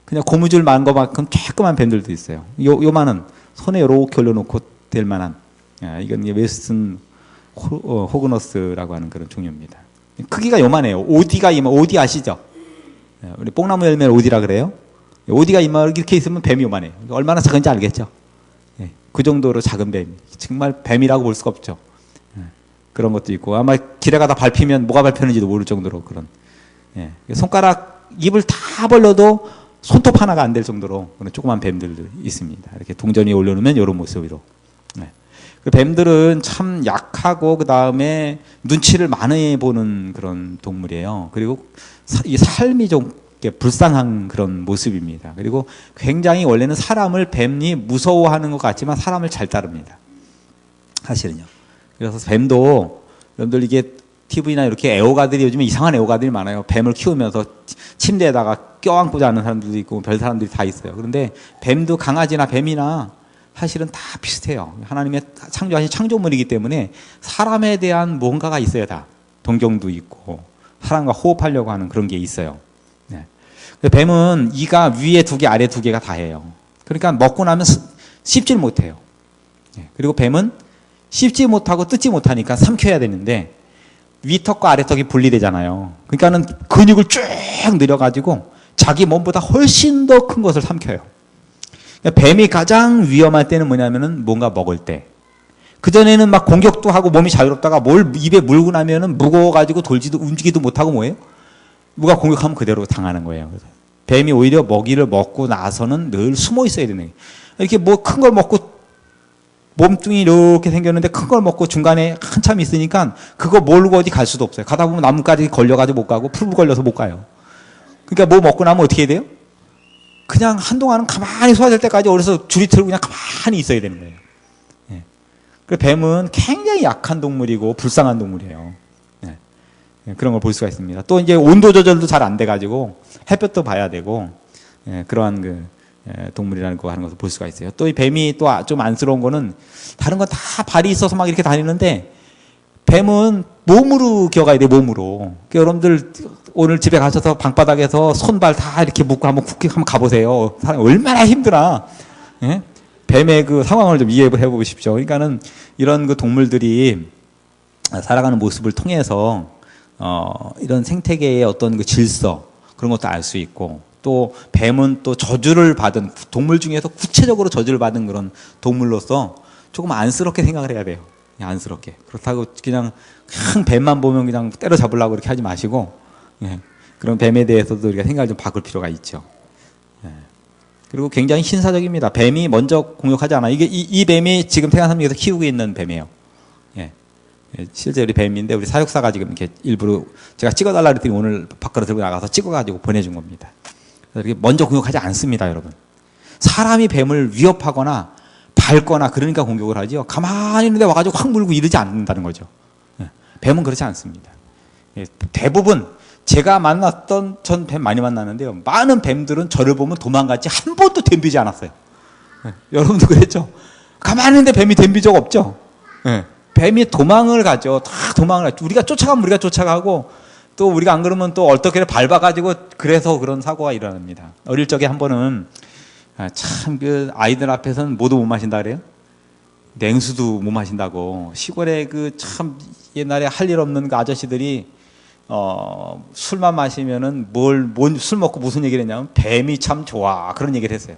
그냥 고무줄 만 거만큼 조그만 뱀들도 있어요. 요만한 손에 이렇게 올려놓고 될 만한. 이건 웨스턴 호그너스라고 하는 그런 종류입니다. 크기가 요만해요. 오디 아시죠? 우리 뽕나무 열매를 오디라 그래요. 오디가 이렇게 있으면 뱀이 요만해요. 얼마나 작은지 알겠죠? 그 정도로 작은 뱀. 정말 뱀이라고 볼 수가 없죠. 그런 것도 있고 아마 길에 가다 밟히면 뭐가 밟혔는지도 모를 정도로 그런. 손가락 입을 다 벌려도 손톱 하나가 안 될 정도로 그런 조그만 뱀들도 있습니다. 이렇게 동전 위에 올려놓으면 이런 모습으로. 그 뱀들은 참 약하고 그 다음에 눈치를 많이 보는 그런 동물이에요. 그리고 이 삶이 좀 불쌍한 그런 모습입니다. 그리고 굉장히 원래는 사람을 뱀이 무서워하는 것 같지만 사람을 잘 따릅니다. 사실은요. 그래서 뱀도 여러분들 이게 TV나 이렇게 애호가들이 요즘에 이상한 애호가들이 많아요. 뱀을 키우면서 침대에다가 껴안고 자는 사람들도 있고 별 사람들이 다 있어요. 그런데 뱀도 강아지나 뱀이나 사실은 다 비슷해요. 하나님의 창조하신 창조물이기 때문에 사람에 대한 뭔가가 있어야 다. 동경도 있고 사람과 호흡하려고 하는 그런 게 있어요. 뱀은 이가 위에 2개 아래 2개가 다예요. 그러니까 먹고 나면 씹질 못해요. 그리고 뱀은 씹지 못하고 뜯지 못하니까 삼켜야 되는데 위턱과 아래턱이 분리되잖아요. 그러니까는 근육을 쭉 늘여가지고 자기 몸보다 훨씬 더 큰 것을 삼켜요. 뱀이 가장 위험할 때는 뭐냐면은 뭔가 먹을 때. 그전에는 막 공격도 하고 몸이 자유롭다가 뭘 입에 물고 나면은 무거워가지고 돌지도 움직이도 못하고 뭐예요? 누가 공격하면 그대로 당하는 거예요. 그래서 뱀이 오히려 먹이를 먹고 나서는 늘 숨어 있어야 되는 거예요. 이렇게 뭐 큰 걸 먹고 몸뚱이 이렇게 생겼는데 큰 걸 먹고 중간에 한참 있으니까 그거 모르고 어디 갈 수도 없어요. 가다 보면 나뭇가지 걸려가지고 못 가고 풀 걸려서 못 가요. 그러니까 뭐 먹고 나면 어떻게 해야 돼요? 그냥 한동안은 가만히 소화될 때까지 어디서 줄이 틀고 그냥 가만히 있어야 되는 거예요. 예. 그래서 뱀은 굉장히 약한 동물이고 불쌍한 동물이에요. 예. 그런 걸 볼 수가 있습니다. 또 이제 온도 조절도 잘 안 돼가지고 햇볕도 봐야 되고 그러한 그 동물이라는 거 하는 것을 볼 수가 있어요. 또 이 뱀이 또 좀 안쓰러운 거는 다른 건 다 발이 있어서 막 이렇게 다니는데 뱀은 몸으로 기어가야 돼요. 몸으로. 그러니까 여러분들 오늘 집에 가셔서 방바닥에서 손발 다 이렇게 묶고 한번 가보세요. 사람이 얼마나 힘드나. 예? 뱀의 그 상황을 좀 이해해 보십시오. 그러니까는 이런 그 동물들이 살아가는 모습을 통해서 이런 생태계의 어떤 그 질서 그런 것도 알 수 있고 또 뱀은 또 저주를 받은 동물 중에서 구체적으로 저주를 받은 그런 동물로서 조금 안쓰럽게 생각을 해야 돼요. 안쓰럽게. 그렇다고 그냥 뱀만 보면 그냥 때려잡으려고 이렇게 하지 마시고 그런 뱀에 대해서도 우리가 생각을 좀 바꿀 필요가 있죠. 그리고 굉장히 신사적입니다. 뱀이 먼저 공격하지 않아요. 이 뱀이 지금 태안삼역에서 키우고 있는 뱀이에요. 실제 우리 뱀인데 우리 사육사가 지금 이렇게 일부러 제가 찍어달라 그랬더니 오늘 밖으로 들고 나가서 찍어가지고 보내준 겁니다. 그래서 이렇게 먼저 공격하지 않습니다, 여러분. 사람이 뱀을 위협하거나 밟거나 그러니까 공격을 하죠. 가만히 있는데 와가지고 확 물고 이러지 않는다는 거죠. 뱀은 그렇지 않습니다. 대부분 제가 만났던 전 뱀 많이 만났는데요. 많은 뱀들은 저를 보면 도망갔지 한 번도 덤비지 않았어요. 여러분도 그랬죠? 가만히 있는데 뱀이 덤빈 적 없죠? 뱀이 도망을 가죠. 다 도망을 가죠. 우리가 쫓아가면 우리가 쫓아가고 또 우리가 안 그러면 또 얼떨결에 밟아가지고 그래서 그런 사고가 일어납니다. 어릴 적에 한 번은 참 그 아이들 앞에서는 뭐도 못 마신다 그래요? 냉수도 못 마신다고. 시골에 그 참 옛날에 할 일 없는 그 아저씨들이 술만 마시면은 술 먹고 무슨 얘기를 했냐면 뱀이 참 좋아 그런 얘기를 했어요.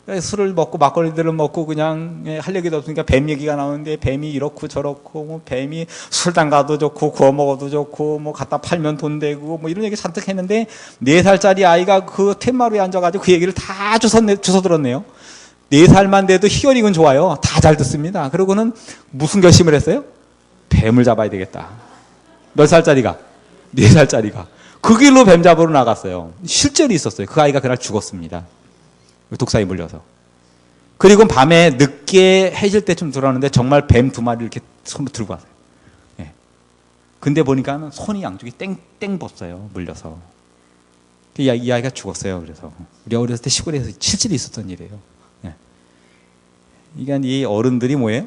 그래서 술을 먹고 막걸리들을 먹고 그냥 할 얘기도 없으니까 뱀 얘기가 나오는데 뱀이 이렇고 저렇고 뭐 뱀이 술당 가도 좋고 구워 먹어도 좋고 뭐 갖다 팔면 돈 되고 뭐 이런 얘기 잔뜩 했는데 4살짜리 아이가 그 툇마루에 앉아가지고 그 얘기를 다 주워 들었네요. 4살만 돼도 희열이군 좋아요. 다 잘 듣습니다. 그러고는 무슨 결심을 했어요? 뱀을 잡아야 되겠다. 몇 살짜리가? 4살짜리가. 그 길로 뱀 잡으러 나갔어요. 실제로 있었어요. 그 아이가 그날 죽었습니다. 독사에 물려서. 그리고 밤에 늦게 해질 때쯤 들어왔는데 정말 뱀 2마리를 이렇게 손으로 들고 왔어요. 근데 보니까 손이 양쪽이 땡 벗어요. 물려서. 이 아이가 죽었어요. 그래서 우리 어렸을 때 시골에서 실제로 있었던 일이에요. 이게 이 어른들이 뭐예요?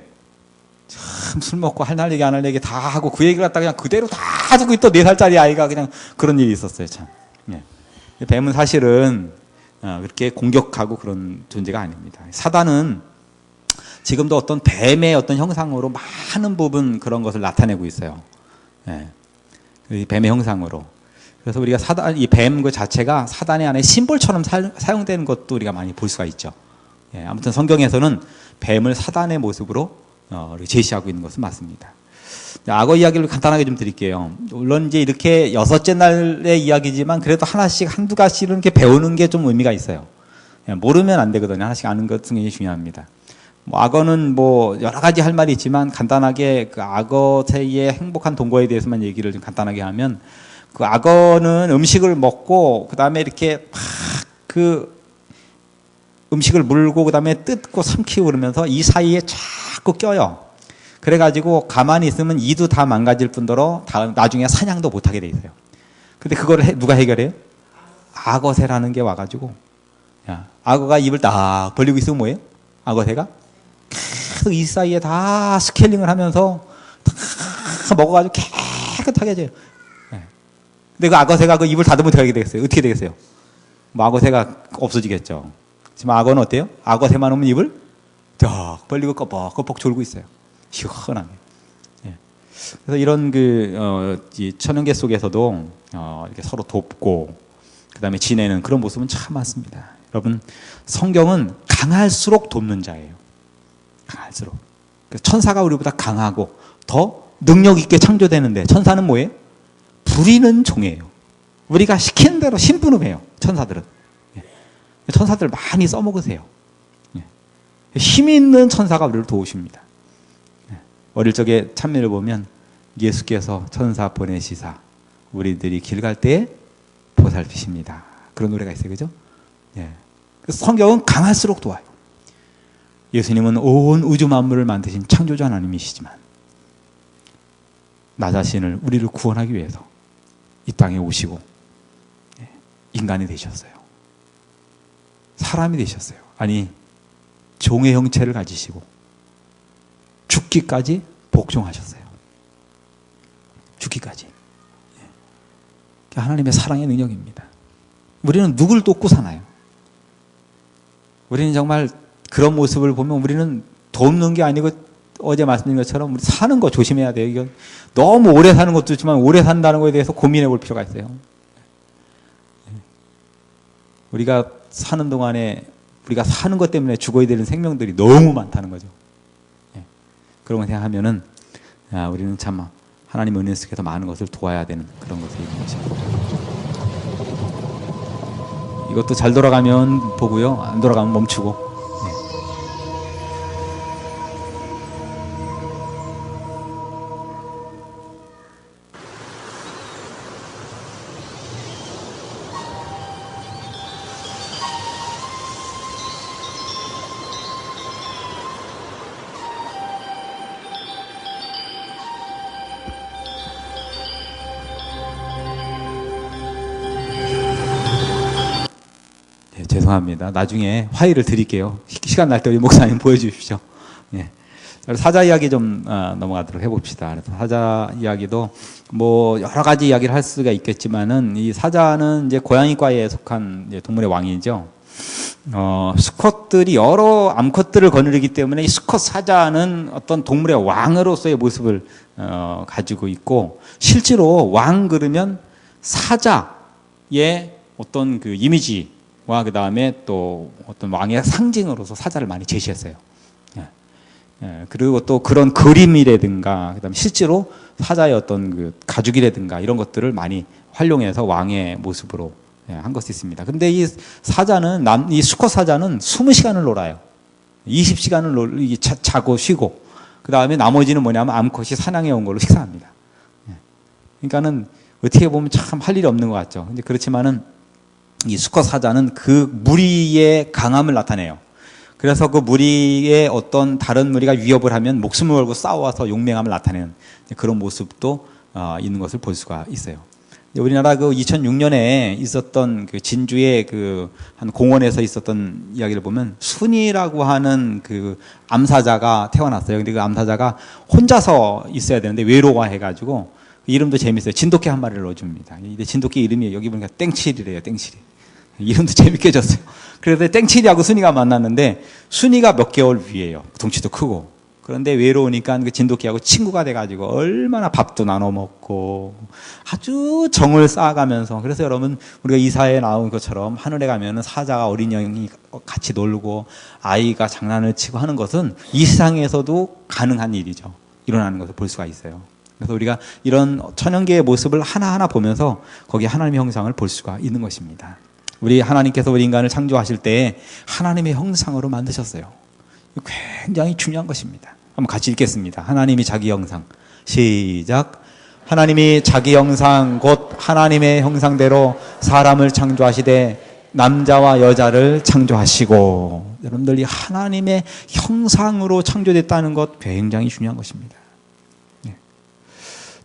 참 술 먹고 할 얘기 안 할 얘기 다 하고 그 얘기를 갖다 그냥 그대로 다 듣고 있던 4살짜리 아이가 그냥 그런 일이 있었어요. 참. 뱀은 사실은 그렇게 공격하고 그런 존재가 아닙니다. 사단은 지금도 어떤 뱀의 어떤 형상으로 많은 부분 그런 것을 나타내고 있어요. 이 뱀의 형상으로. 그래서 우리가 이 뱀 그 자체가 사단의 안에 심볼처럼 사용되는 것도 우리가 많이 볼 수가 있죠. 아무튼 성경에서는 뱀을 사단의 모습으로 제시하고 있는 것은 맞습니다. 악어 이야기를 간단하게 좀 드릴게요. 물론 이제 이렇게 6째 날의 이야기지만 그래도 하나씩 한두 가지를 이렇게 배우는 게 좀 의미가 있어요. 모르면 안 되거든요. 하나씩 아는 것은 굉장히 중요합니다. 악어는 뭐 여러 가지 할 말이 있지만 간단하게 그 악어 새의 행복한 동거에 대해서만 얘기를 좀 간단하게 하면 그 악어는 음식을 먹고 그 다음에 이렇게 막 그 음식을 물고 그 다음에 뜯고 삼키고 그러면서 이 사이에 자꾸 껴요. 그래가지고 가만히 있으면 이도 다 망가질 뿐더러 나중에 사냥도 못하게 돼 있어요. 근데 그거를 누가 해결해요? 악어새라는 게 와가지고 악어가 입을 딱 벌리고 있으면 뭐예요? 악어새가 계속 이 사이에 다 스케일링을 하면서 다 먹어가지고 깨끗하게 해줘요. 근데 그 악어새가 그 입을 닫으면 어떻게 되겠어요? 어떻게 되겠어요? 뭐 악어새가 없어지겠죠. 지금 악어는 어때요? 악어새만 오면 입을 쫙 벌리고 꺼벅꺼벅 졸고 있어요. 시원하게. 그래서 이런 이 천연계 속에서도 이렇게 서로 돕고 그 다음에 지내는 그런 모습은 참 많습니다. 여러분, 성경은 강할수록 돕는 자예요. 강할수록. 천사가 우리보다 강하고 더 능력 있게 창조되는데 천사는 뭐예요? 부리는 종이에요. 우리가 시키는 대로 심부름해요. 천사들은. 천사들 많이 써먹으세요. 힘 있는 천사가 우리를 도우십니다. 어릴 적에 찬미를 보면 예수께서 천사 보내시사 우리들이 길 갈 때에 보살피십니다. 그런 노래가 있어요. 그죠? 성경은 강할수록 도와요. 예수님은 온 우주 만물을 만드신 창조주 하나님이시지만 나 자신을 우리를 구원하기 위해서 이 땅에 오시고 인간이 되셨어요. 사람이 되셨어요. 아니 종의 형체를 가지시고 죽기까지 복종하셨어요. 죽기까지. 하나님의 사랑의 능력입니다. 우리는 누굴 돕고 사나요? 우리는 정말 그런 모습을 보면 우리는 돕는 게 아니고 어제 말씀드린 것처럼 우리 사는 거 조심해야 돼요. 이건 너무 오래 사는 것도 있지만 오래 산다는 것에 대해서 고민해 볼 필요가 있어요. 우리가 사는 동안에 우리가 사는 것 때문에 죽어야 되는 생명들이 너무 많다는 거죠. 그런 거 생각하면은 우리는 참 하나님의 은혜 속에서 많은 것을 도와야 되는 그런 것이 있는 것입니다. 이것도 잘 돌아가면 보고요. 안 돌아가면 멈추고. 죄송합니다. 나중에 화의를 드릴게요. 시간 날 때 우리 목사님 보여주십시오. 사자 이야기 좀 넘어가도록 해봅시다. 그래서 사자 이야기도 뭐 여러 가지 이야기를 할 수가 있겠지만은 이 사자는 이제 고양이과에 속한 이제 동물의 왕이죠. 수컷들이 여러 암컷들을 거느리기 때문에 이 수컷 사자는 어떤 동물의 왕으로서의 모습을 가지고 있고 실제로 왕 그러면 사자의 어떤 그 이미지 와 그 다음에 또 어떤 왕의 상징으로서 사자를 많이 제시했어요. 그리고 또 그런 그림이라든가 그다음에 실제로 사자의 어떤 그 가죽이라든가 이런 것들을 많이 활용해서 왕의 모습으로 한 것이 있습니다. 근데 이 사자는 이 수컷 사자는 20시간을 놀아요. 20시간을 자고 쉬고 그 다음에 나머지는 뭐냐면 암컷이 사냥해 온 걸로 식사합니다. 그러니까는 어떻게 보면 참 할 일이 없는 것 같죠. 근데 그렇지만은 이 수컷 사자는 그 무리의 강함을 나타내요. 그래서 그 무리의 어떤 다른 무리가 위협을 하면 목숨을 걸고 싸워서 용맹함을 나타내는 그런 모습도 있는 것을 볼 수가 있어요. 우리나라 그 2006년에 있었던 그 진주의 그 한 공원에서 있었던 이야기를 보면 순이라고 하는 그 암사자가 태어났어요. 근데 그 암사자가 혼자서 있어야 되는데 외로워해가지고 이름도 재밌어요. 진돗개 한 마리를 넣어줍니다. 근데 진돗개 이름이 여기 보니까 땡칠이래요. 땡칠이. 이름도 재밌게 졌어요. 그래서 땡칠이하고 순이가 만났는데 순이가 몇 개월 위에요. 덩치도 크고. 그런데 외로우니까 그 진돗개하고 친구가 돼가지고 얼마나 밥도 나눠 먹고 아주 정을 쌓아가면서 그래서 여러분 우리가 이사에 나온 것처럼 하늘에 가면은 사자가 어린 양이 같이 놀고 아이가 장난을 치고 하는 것은 이 세상에서도 가능한 일이죠. 일어나는 것을 볼 수가 있어요. 그래서 우리가 이런 천연계의 모습을 하나하나 보면서 거기에 하나님의 형상을 볼 수가 있는 것입니다. 우리 하나님께서 우리 인간을 창조하실 때 하나님의 형상으로 만드셨어요. 굉장히 중요한 것입니다. 한번 같이 읽겠습니다. 하나님이 자기 형상. 시작. 하나님이 자기 형상 곧 하나님의 형상대로 사람을 창조하시되 남자와 여자를 창조하시고 여러분들 이 하나님의 형상으로 창조됐다는 것 굉장히 중요한 것입니다.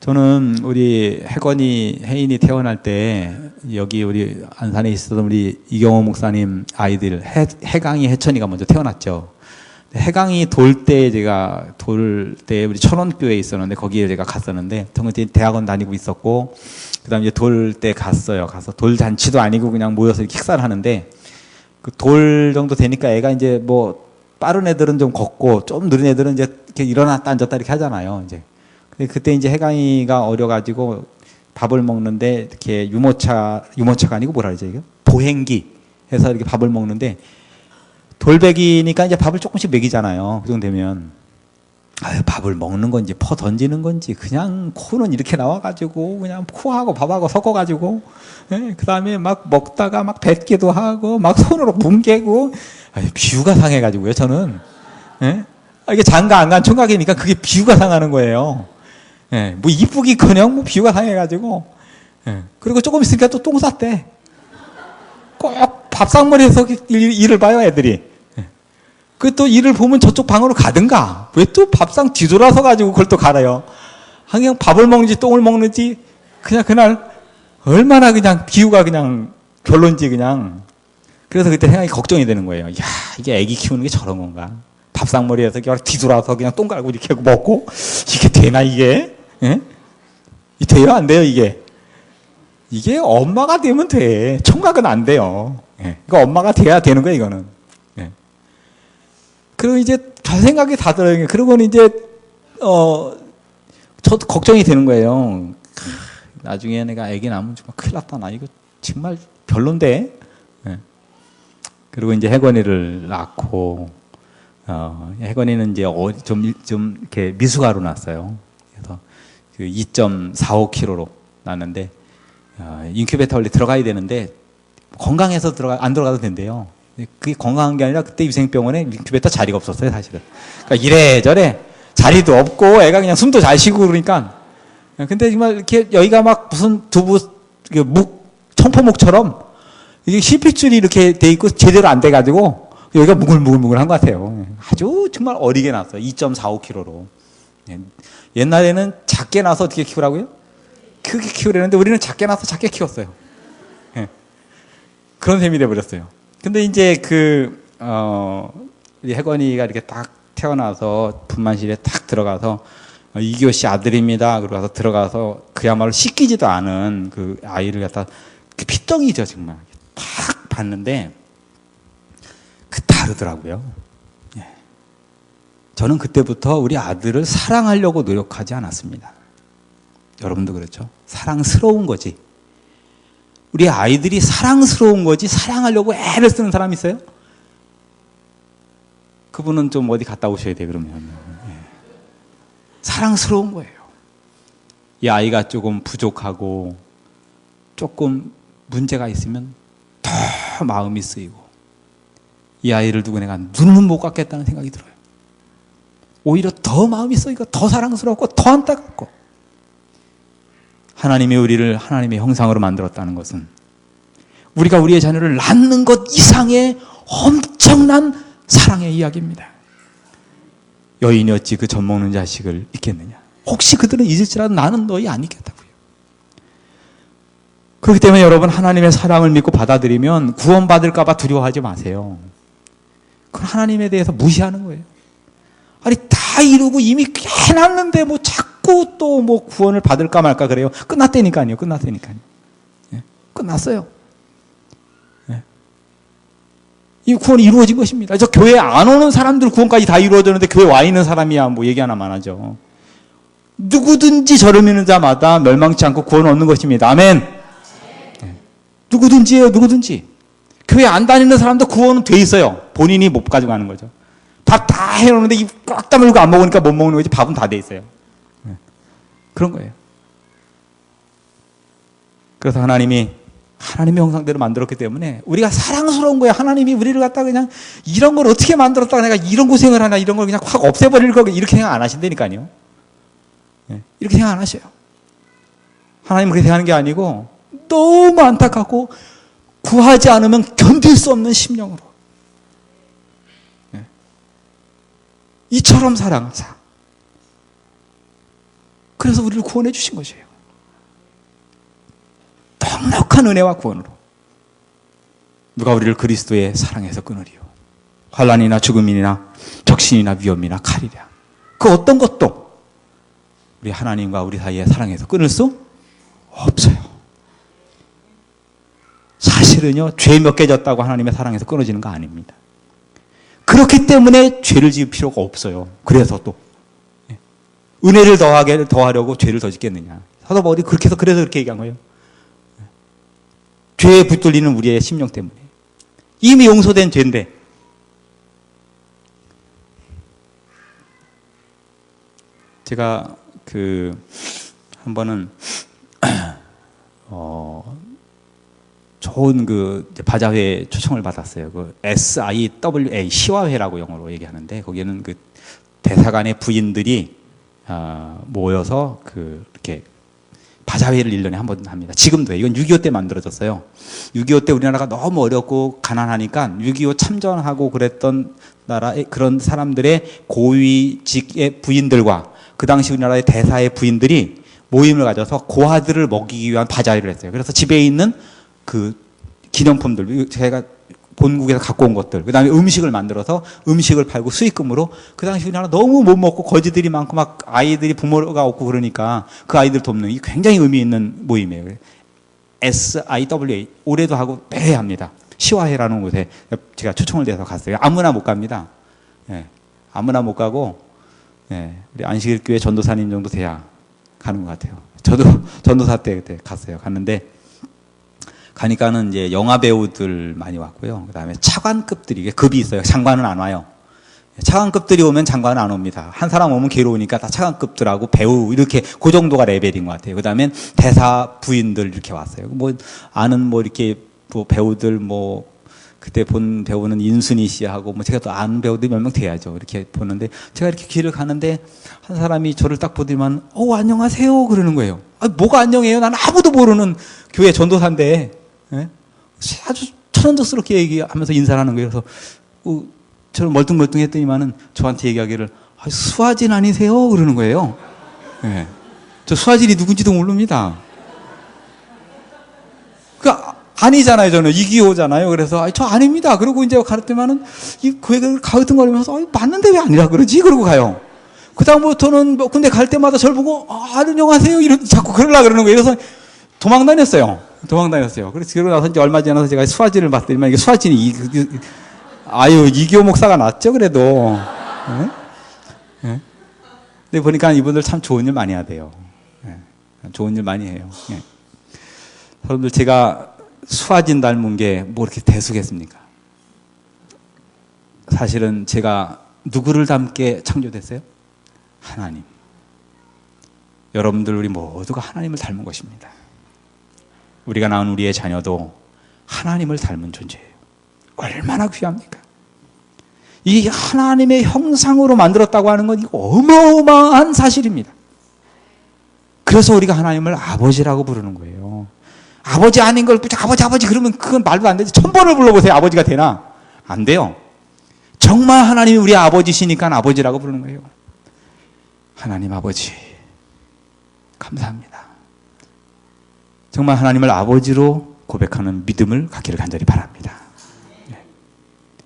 저는 우리 혜인이 태어날 때 여기 우리 안산에 있었던 우리 이경호 목사님 아이들 혜강이 혜천이가 먼저 태어났죠. 혜강이 돌 때 제가 돌 때 우리 천원교회에 있었는데 거기에 제가 갔었는데 그때 대학원 다니고 있었고 그다음에 이제 돌 때 갔어요. 가서 돌 잔치도 아니고 그냥 모여서 이렇게 식사를 하는데 그 돌 정도 되니까 애가 이제 뭐 빠른 애들은 좀 걷고 좀 느린 애들은 이제 이렇게 일어났다 앉았다 이렇게 하잖아요. 이제 그때 이제 혜강이가 어려가지고 밥을 먹는데 이렇게 유모차가 아니고 뭐라 그러죠, 이게? 보행기 해서 이렇게 밥을 먹는데 돌베기니까 이제 밥을 조금씩 먹이잖아요. 그 정도 되면. 아유, 밥을 먹는 건지 퍼 던지는 건지 그냥 코는 이렇게 나와가지고 그냥 코하고 밥하고 섞어가지고, 예, 그 다음에 막 먹다가 막 뱉기도 하고 막 손으로 붕개고, 아유, 비유가 상해가지고요 저는. 예? 이게 장가 안 간 총각이니까 그게 비유가 상하는 거예요. 예, 뭐 이쁘기커녕 뭐 비유가 상해가지고, 예, 그리고 조금 있으니까 또 똥 쌌대. 꼭 밥상머리에서 일을 봐요 애들이. 그 또 일을 보면 저쪽 방으로 가든가, 왜 또 밥상 뒤돌아서 가지고 그걸 또 갈아요. 그냥 밥을 먹는지 똥을 먹는지, 그냥 그날 얼마나 그냥 비유가 그냥 별론지 그냥. 그래서 그때 생각이 걱정이 되는 거예요. 야, 이게 애기 키우는 게 저런 건가? 밥상머리에서 그냥 뒤돌아서 그냥 똥 갈고 이렇게 먹고, 이게 되나 이게? 예? 이게 돼요 안 돼요 이게? 이게 엄마가 되면 돼. 총각은 안 돼요. 예. 이거 엄마가 돼야 되는 거예요 이거는. 예. 그리고 이제 별 생각이 다 들어요. 그러고는 이제 저도 걱정이 되는 거예요. 나중에 내가 애기 낳으면 정말 큰일 났다. 나 이거 정말 별론데. 예. 그리고 이제 혜건이를 낳고, 혜건이는 이제 좀 이렇게 미숙아로 낳았어요. 그래서 그 2.45kg로 낳았는데, 인큐베이터 원래 들어가야 되는데 건강해서 안 들어가도 된대요. 그게 건강한 게 아니라 그때 위생병원에 인큐베이터 자리가 없었어요 사실은. 그러니까 이래저래 자리도 없고 애가 그냥 숨도 잘 쉬고 그러니까. 근데 정말 이렇게 여기가 막 무슨 청포묵처럼 이게 CP줄이 이렇게 돼 있고 제대로 안 돼가지고 여기가 무글무글한 것 같아요. 아주 정말 어리게 났어요. 2.45kg로. 옛날에는 작게 나서 어떻게 키우라고요? 크게 키우려는데 우리는 작게 나서 작게 키웠어요. 예. 그런 셈이 돼버렸어요. 근데 이제 우리 혜건이가 이렇게 딱 태어나서 분만실에 딱 들어가서 이기호 씨 아들입니다. 그러고 들어가서 그야말로 씻기지도 않은 그 아이를 갖다 피덩이죠 정말. 딱 봤는데 다르더라고요. 예. 저는 그때부터 우리 아들을 사랑하려고 노력하지 않았습니다. 여러분도 그렇죠? 사랑스러운 거지. 우리 아이들이 사랑스러운 거지 사랑하려고 애를 쓰는 사람 있어요? 그분은 좀 어디 갔다 오셔야 돼 그러면. 예. 사랑스러운 거예요. 이 아이가 조금 부족하고 조금 문제가 있으면 더 마음이 쓰이고, 이 아이를 두고 내가 눈은 못 감겠다는 생각이 들어요. 오히려 더 마음이 쓰이고 더 사랑스럽고 더 안타깝고. 하나님이 우리를 하나님의 형상으로 만들었다는 것은 우리가 우리의 자녀를 낳는 것 이상의 엄청난 사랑의 이야기입니다. 여인이 어찌 그 젖 먹는 자식을 잊겠느냐. 혹시 그들은 잊을지라도 나는 너희 안 잊겠다고요. 그렇기 때문에 여러분, 하나님의 사랑을 믿고 받아들이면 구원받을까 봐 두려워하지 마세요. 그건 하나님에 대해서 무시하는 거예요. 아니 다 이루고 이미 해놨는데 뭐 자꾸 또 뭐 구원을 받을까 말까 그래요. 끝났다니까요. 끝났다니까요. 예? 끝났어요. 예? 이 구원이 이루어진 것입니다. 저 교회 안 오는 사람들 구원까지 다 이루어졌는데 교회 와 있는 사람이야 뭐 얘기 하나만 하죠. 누구든지 저를 믿는 자마다 멸망치 않고 구원 얻는 것입니다. 아멘. 예. 누구든지예요. 누구든지. 교회 안 다니는 사람도 구원은 돼 있어요. 본인이 못 가지고 가는 거죠. 밥 다 해놓는데 입 꽉 다물고 안 먹으니까 못 먹는 거지. 밥은 다 돼 있어요. 네. 그런 거예요. 그래서 하나님의 형상대로 만들었기 때문에 우리가 사랑스러운 거예요. 하나님이 우리를 갖다 그냥 이런 걸 어떻게 만들었다가 내가 이런 고생을 하나, 이런 걸 그냥 확 없애버릴 거, 이렇게 생각 안 하신다니까요. 네. 이렇게 생각 안 하셔요. 하나님은 그렇게 생각하는 게 아니고 너무 안타깝고 구하지 않으면 견딜 수 없는 심령으로 이처럼 사랑하사. 그래서 우리를 구원해 주신 것이에요. 넉넉한 은혜와 구원으로. 누가 우리를 그리스도의 사랑에서 끊으리요. 환난이나 죽음이나 적신이나 위험이나 칼이랴. 그 어떤 것도 우리 하나님과 우리 사이의 사랑에서 끊을 수 없어요. 사실은요, 죄 몇 개 졌다고 하나님의 사랑에서 끊어지는 거 아닙니다. 그렇기 때문에 죄를 지을 필요가 없어요. 그래서 또 은혜를 더하려고 죄를 더 짓겠느냐. 사도 바울이 그렇게 해서 그래서 그렇게 얘기한 거예요. 죄에 붙들리는 우리의 심령 때문에. 이미 용서된 죄인데 제가 한 번은 좋은 바자회 초청을 받았어요. SIWA 시화회라고 영어로 얘기하는데 거기에는 대사관의 부인들이 모여서 이렇게 바자회를 1년에 한 번 합니다. 지금도 이건 6.25 때 만들어졌어요. 6.25 때 우리나라가 너무 어렵고 가난하니까 6.25 참전하고 그랬던 나라의 그런 사람들의 고위직의 부인들과 그 당시 우리나라의 대사의 부인들이 모임을 가져서 고아들을 먹이기 위한 바자회를 했어요. 그래서 집에 있는 기념품들, 제가 본국에서 갖고 온 것들, 그 다음에 음식을 만들어서 음식을 팔고 수익금으로 그 당시 우리나라 너무 못 먹고 거지들이 많고 막 아이들이 부모가 없고 그러니까 그 아이들 돕는 이 굉장히 의미 있는 모임이에요. SIWA 올해도 하고 매해 합니다. 시화회라는 곳에 제가 초청을 돼서 갔어요. 아무나 못 갑니다. 예, 아무나 못 가고 우리 안식일교회 전도사님 정도 돼야 가는 것 같아요. 저도 전도사 때 그때 갔어요. 갔는데 가니까는 이제 영화 배우들 많이 왔고요. 그 다음에 차관급들이, 이게 급이 있어요. 장관은 안 와요. 차관급들이 오면 장관은 안 옵니다. 한 사람 오면 괴로우니까 다 차관급들하고 배우, 이렇게 그 정도가 레벨인 것 같아요. 그 다음엔 대사 부인들 이렇게 왔어요. 아는 이렇게 배우들 그때 본 배우는 인순이 씨하고 제가 또 아는 배우들이 몇 명 돼야죠. 이렇게 보는데 제가 이렇게 길을 가는데 한 사람이 저를 딱 보더니만 안녕하세요 그러는 거예요. 뭐가 안녕해요? 나는 아무도 모르는 교회 전도사인데 아주 천연덕스럽게 얘기하면서 인사를 하는 거예요. 그래서 저는 멀뚱멀뚱했더니만은 저한테 얘기하기를 수아진 아니세요? 그러는 거예요. 저 수아진이 누군지도 모릅니다. 아니잖아요. 저는 이기호잖아요. 그래서 저 아닙니다. 그러고 이제 가르치면은 이 교회를 가르뚱거리면서 맞는데 왜 아니라 그러지? 그러고 가요. 그 다음부터는 근데 갈 때마다 저를 보고 안녕하세요. 이런 자꾸 그러려고 그러는 거예요. 그래서 도망 다녔어요. 그래서 그러고 나서 이제 얼마 지나서 제가 수아진을 봤더니만 이게 수아진이 이기호 목사가 낫죠. 그래도. 근데 보니까 이분들 참 좋은 일 많이 하대요. 좋은 일 많이 해요. 여러분들 제가 수아진 닮은 게 이렇게 대수겠습니까? 사실은 제가 누구를 닮게 창조됐어요? 하나님. 여러분들 우리 모두가 하나님을 닮은 것입니다. 우리가 낳은 우리의 자녀도 하나님을 닮은 존재예요. 얼마나 귀합니까? 이 하나님의 형상으로 만들었다고 하는 건 이거 어마어마한 사실입니다. 그래서 우리가 하나님을 아버지라고 부르는 거예요. 아버지 아닌 걸 아버지 그러면 그건 말도 안 되지. 1000번을 불러보세요. 아버지가 되나? 안 돼요. 정말 하나님이 우리 아버지시니까 아버지라고 부르는 거예요. 하나님 아버지 감사합니다. 정말 하나님을 아버지로 고백하는 믿음을 갖기를 간절히 바랍니다.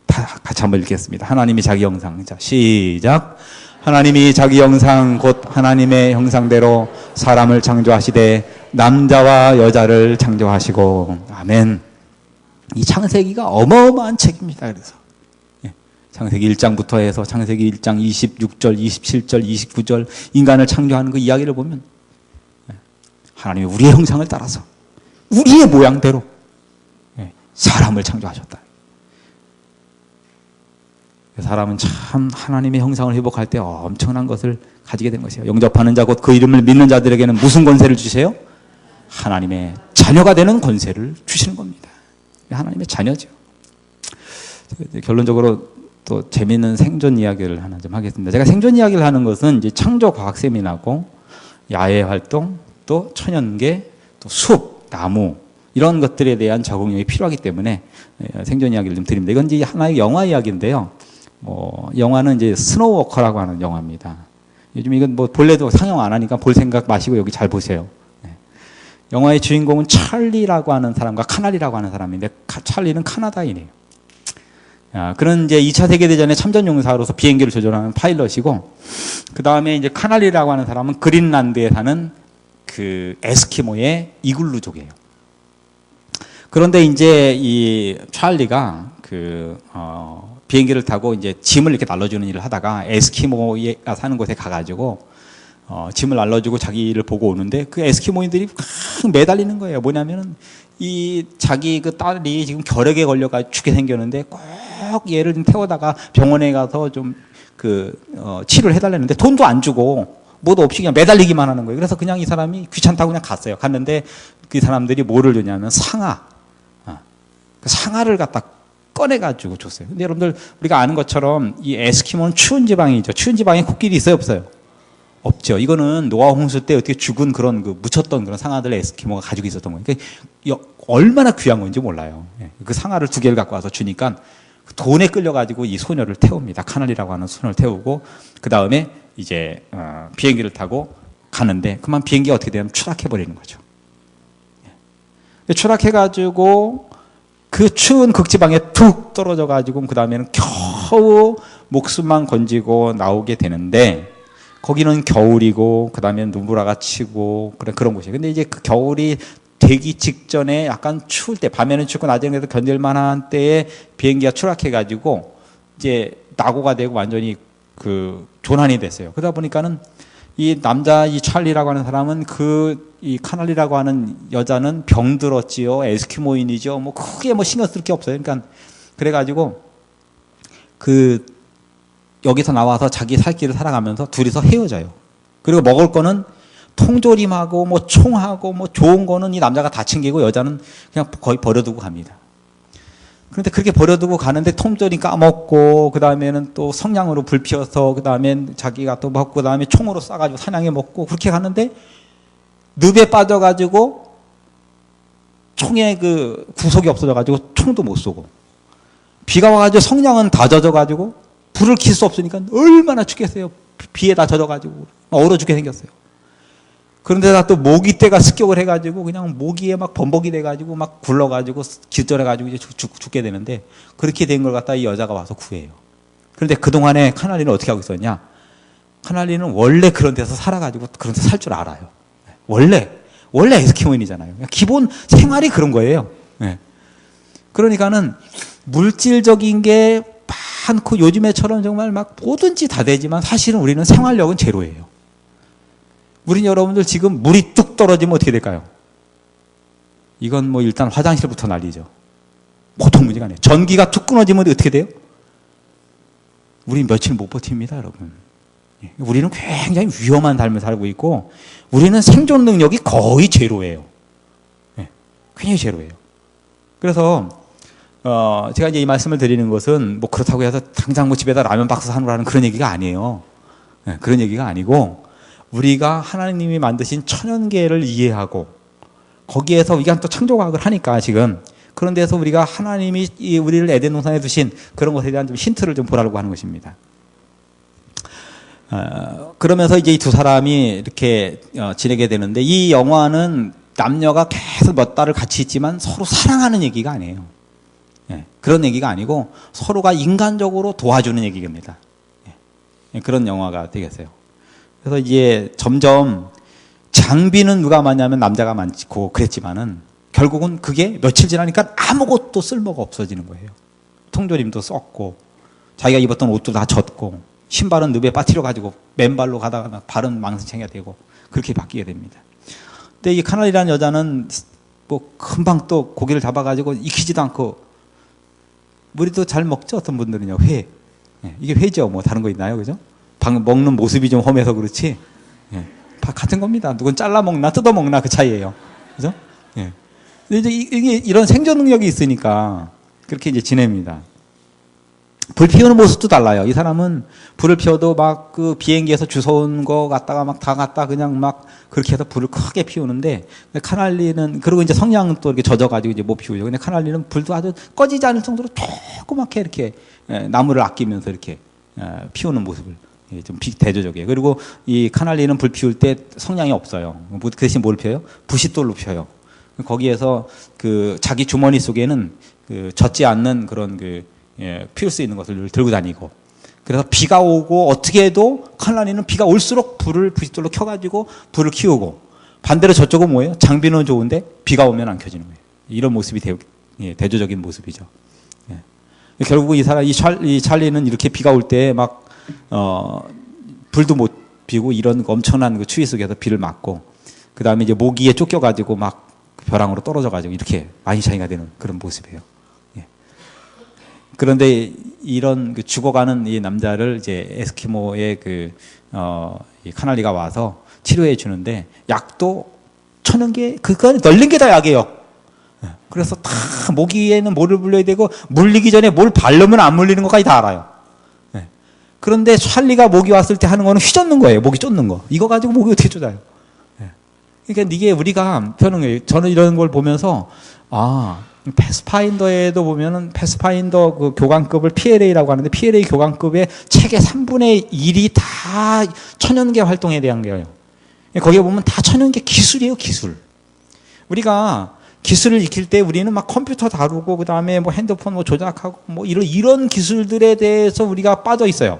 다 같이 한번 읽겠습니다. 하나님이 자기 형상. 자, 시작. 하나님이 자기 형상 곧 하나님의 형상대로 사람을 창조하시되 남자와 여자를 창조하시고. 아멘. 이 창세기가 어마어마한 책입니다. 그래서 창세기 1장부터 해서 창세기 1장 26절, 27절, 29절 인간을 창조하는 그 이야기를 보면 하나님이 우리의 형상을 따라서 우리의 모양대로 사람을 창조하셨다. 사람은 참 하나님의 형상을 회복할 때 엄청난 것을 가지게 된 것이에요. 영접하는 자 곧 그 이름을 믿는 자들에게는 무슨 권세를 주세요? 하나님의 자녀가 되는 권세를 주시는 겁니다. 하나님의 자녀죠. 결론적으로 또 재미있는 생존 이야기를 하나 좀 하겠습니다. 제가 생존 이야기를 하는 것은 이제 창조 과학 세미나고 야외 활동, 또 천연계, 또 숲, 나무 이런 것들에 대한 적응력이 필요하기 때문에 생존 이야기를 좀 드립니다. 이건 이제 하나의 영화 이야기인데요. 영화는 이제 스노우워커라고 하는 영화입니다. 요즘 이건 본래도 상영 안 하니까 볼 생각 마시고 여기 잘 보세요. 영화의 주인공은 찰리라고 하는 사람과 카날이라고 하는 사람인데 찰리는 카나다인이에요. 그런 이제 2차 세계대전의 참전용사로서 비행기를 조종하는 파일럿이고, 그 다음에 이제 카날이라고 하는 사람은 그린란드에 사는 그 에스키모의 이글루족이에요. 그런데 이제 이 찰리가 비행기를 타고 이제 짐을 이렇게 날라주는 일을 하다가 에스키모가 사는 곳에 가가지고 짐을 날라주고 자기를 보고 오는데 그 에스키모인들이 막 매달리는 거예요. 뭐냐면은 이 자기 그 딸이 지금 결핵에 걸려가 죽게 생겼는데 꼭 얘를 좀 태워다가 병원에 가서 좀 치료를 해달라는데 돈도 안 주고 뭐도 없이 그냥 매달리기만 하는 거예요. 그래서 그냥 이 사람이 귀찮다고 그냥 갔어요. 갔는데 그 사람들이 뭐를 주냐면 상아. 그 상아를 갖다 꺼내가지고 줬어요. 근데 여러분들 우리가 아는 것처럼 이 에스키모는 추운 지방이죠. 추운 지방에 코끼리 있어요, 없어요? 없죠. 이거는 노아 홍수 때 어떻게 죽은 그런 그 묻혔던 그런 상아들 에스키모가 가지고 있었던 거예요. 그러니까 얼마나 귀한 건지 몰라요. 그 상아를 2개를 갖고 와서 주니까 돈에 끌려가지고 이 소녀를 태웁니다. 카날이라고 하는 소녀를 태우고 그 다음에 이제 비행기를 타고 가는데 그만 비행기가 어떻게 되냐면 추락해버리는 거죠. 추락해가지고 그 추운 극지방에 툭 떨어져가지고 그 다음에는 겨우 목숨만 건지고 나오게 되는데 거기는 겨울이고 그 다음에 눈보라가 치고 그런 곳이에요. 근데 이제 그 겨울이 되기 직전에 약간 추울 때, 밤에는 춥고 낮에는 그래도 견딜 만한 때에 비행기가 추락해가지고 이제 낙오가 되고 완전히 그 조난이 됐어요. 그러다 보니까는 이 남자, 이 찰리라고 하는 사람은 이 카날리라고 하는 여자는 병들었지요. 에스키모인이죠. 뭐 크게 뭐 신경 쓸 게 없어요. 그러니까 그래가지고 여기서 나와서 자기 살 길을 살아가면서 둘이서 헤어져요. 그리고 먹을 거는 통조림하고 뭐 총하고 뭐 좋은 거는 이 남자가 다 챙기고 여자는 그냥 거의 버려두고 갑니다. 그런데 그렇게 버려두고 가는데 통조림 까먹고 그 다음에는 또 성냥으로 불 피워서 그 다음엔 자기가 또 먹고 그 다음에 총으로 쏴가지고 사냥해 먹고 그렇게 가는데 늪에 빠져가지고 총에 그 구석이 없어져가지고 총도 못 쏘고 비가 와가지고 성냥은 다 젖어가지고 불을 킬 수 없으니까 얼마나 춥겠어요. 비에 다 젖어가지고 얼어 죽게 생겼어요. 그런데다 또 모기떼가 습격을 해가지고 그냥 모기에 막 범벅이 돼가지고 막 굴러가지고 기절해가지고 이제 죽게 되는데 그렇게 된 걸 갖다 이 여자가 와서 구해요. 그런데 그동안에 카날리는 어떻게 하고 있었냐? 카날리는 원래 그런 데서 살아가지고 그런 데서 살 줄 알아요. 원래 에스키모인이잖아요. 기본 생활이 그런 거예요. 그러니까는 물질적인 게 많고 요즘에처럼 정말 막 뭐든지 다 되지만 사실은 우리는 생활력은 제로예요. 우린 여러분들 지금 물이 뚝 떨어지면 어떻게 될까요? 이건 뭐 일단 화장실부터 난리죠. 보통 문제가 아니에요. 전기가 뚝 끊어지면 어떻게 돼요? 우리 며칠 못 버팁니다, 여러분. 우리는 굉장히 위험한 삶을 살고 있고 우리는 생존 능력이 거의 제로예요. 굉장히 제로예요. 그래서 제가 이제 이 말씀을 드리는 것은 뭐 그렇다고 해서 당장 뭐 집에다 라면 박스 사놓으라는 그런 얘기가 아니에요. 그런 얘기가 아니고 우리가 하나님이 만드신 천연계를 이해하고 거기에서 우리가 또 창조과학을 하니까 지금 그런 데서 우리가 하나님이 우리를 에덴 동산에 두신 그런 것에 대한 좀 힌트를 좀 보라고 하는 것입니다. 그러면서 이제 이 두 사람이 이렇게 지내게 되는데 이 영화는 남녀가 계속 몇 달을 같이 있지만 서로 사랑하는 얘기가 아니에요. 그런 얘기가 아니고 서로가 인간적으로 도와주는 얘기입니다. 그런 영화가 되겠어요. 그래서 이제 점점 장비는 누가 많냐면 남자가 많고 그랬지만은 결국은 그게 며칠 지나니까 아무것도 쓸모가 없어지는 거예요. 통조림도 썼고 자기가 입었던 옷도 다 젖고 신발은 늪에 빠뜨려 가지고 맨발로 가다가 발은 망신창이가 되고 그렇게 바뀌게 됩니다. 근데 이 카날이라는 여자는 뭐 금방 또 고기를 잡아가지고 익히지도 않고 우리도 잘 먹죠. 어떤 분들은요 회 이게 회죠. 뭐 다른 거 있나요, 그죠? 방금 먹는 모습이 좀 험해서 그렇지 같은 겁니다. 누군 잘라 먹나 뜯어 먹나 그 차이예요, 그죠? 근데 이제 이게 이런 생존 능력이 있으니까 그렇게 이제 지냅니다. 불 피우는 모습도 달라요. 이 사람은 불을 피워도 막 그 비행기에서 주워온 거 갖다가 막 다 갖다 그냥 막 그렇게 해서 불을 크게 피우는데 카날리는 그리고 이제 성냥은 또 이렇게 젖어가지고 이제 못 피우죠. 근데 카날리는 불도 아주 꺼지지 않을 정도로 조그맣게 이렇게 나무를 아끼면서 이렇게 피우는 모습을 좀 대조적이에요. 그리고 이 카날리는 불 피울 때 성냥이 없어요. 그 대신 뭘 피워요? 부싯돌로 피워요. 거기에서 그 자기 주머니 속에는 그 젖지 않는 그런 피울 수 있는 것을 들고 다니고 그래서 비가 오고 어떻게 해도 카날리는 비가 올수록 불을 부싯돌로 켜가지고 불을 키우고 반대로 저쪽은 뭐예요? 장비는 좋은데 비가 오면 안 켜지는 거예요. 이런 모습이 대조적인 모습이죠. 결국 이 찰리는 이렇게 비가 올 때 막 불도 못 피우고 이런 엄청난 그 추위 속에서 비를 맞고 그 다음에 이제 모기에 쫓겨가지고 막 벼랑으로 떨어져가지고 이렇게 만신창이가 되는 그런 모습이에요. 그런데 이런 그 죽어가는 이 남자를 이제 에스키모의 이 카날리가 와서 치료해 주는데 약도 천연계, 그건 널린 게 다 약이에요. 그래서 다 모기에는 뭐를 물려야 되고 물리기 전에 뭘 바르면 안 물리는 것까지 다 알아요. 그런데 찰리가 모기 왔을 때 하는 거는 휘젓는 거예요. 모기 쫓는 거. 이거 가지고 모기 어떻게 쫓아요? 그러니까 이게 우리가 저는 이런 걸 보면서 패스파인더에도 보면은 패스파인더 그 교관급을 PLA라고 하는데 PLA 교관급의 책의 3분의 1이 다 천연계 활동에 대한 거예요. 거기에 보면 다 천연계 기술이에요, 기술. 우리가 기술을 익힐 때 우리는 막 컴퓨터 다루고 그다음에 뭐 핸드폰 뭐 조작하고 뭐 이런 기술들에 대해서 우리가 빠져 있어요.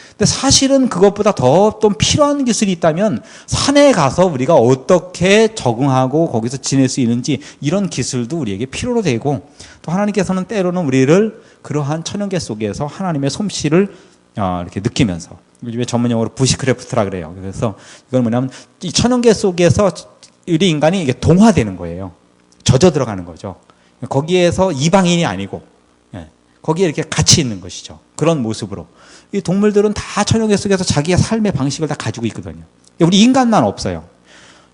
근데 사실은 그것보다 더 좀 필요한 기술이 있다면 산에 가서 우리가 어떻게 적응하고 거기서 지낼 수 있는지 이런 기술도 우리에게 필요로 되고 또 하나님께서는 때로는 우리를 그러한 천연계 속에서 하나님의 솜씨를 이렇게 느끼면서 요즘에 전문용어로 부시크래프트라 그래요. 그래서 이건 뭐냐면 이 천연계 속에서 우리 인간이 이게 동화되는 거예요. 젖어 들어가는 거죠. 거기에서 이방인이 아니고 거기에 이렇게 같이 있는 것이죠. 그런 모습으로. 이 동물들은 다 천연계 속에서 자기의 삶의 방식을 다 가지고 있거든요. 우리 인간만 없어요.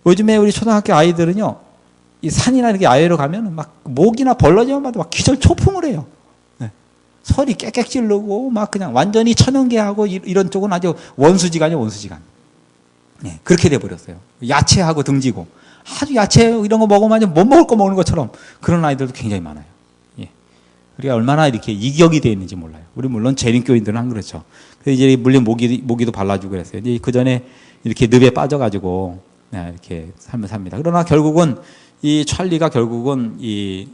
요즘에 우리 초등학교 아이들은요, 이 산이나 이렇게 야외로 가면 막 모기나 벌러지면 막 기절 초풍을 해요. 소리 깨깨 찌르고 막 그냥 완전히 천연계하고 이런 쪽은 아주 원수지간이에요, 원수지간. 그렇게 돼버렸어요. 야채하고 등지고. 아주 야채 이런 거 먹으면 못 먹을 거 먹는 것처럼 그런 아이들도 굉장히 많아요. 우리가 얼마나 이렇게 이격이 되어 있는지 몰라요. 우리 물론 재림교인들은 안 그렇죠. 그래서 이제 물론 모기도 발라주고 그랬어요. 이제 그 전에 이렇게 늪에 빠져가지고 이렇게 삶을 삽니다. 그러나 결국은 이 찰리가 결국은 이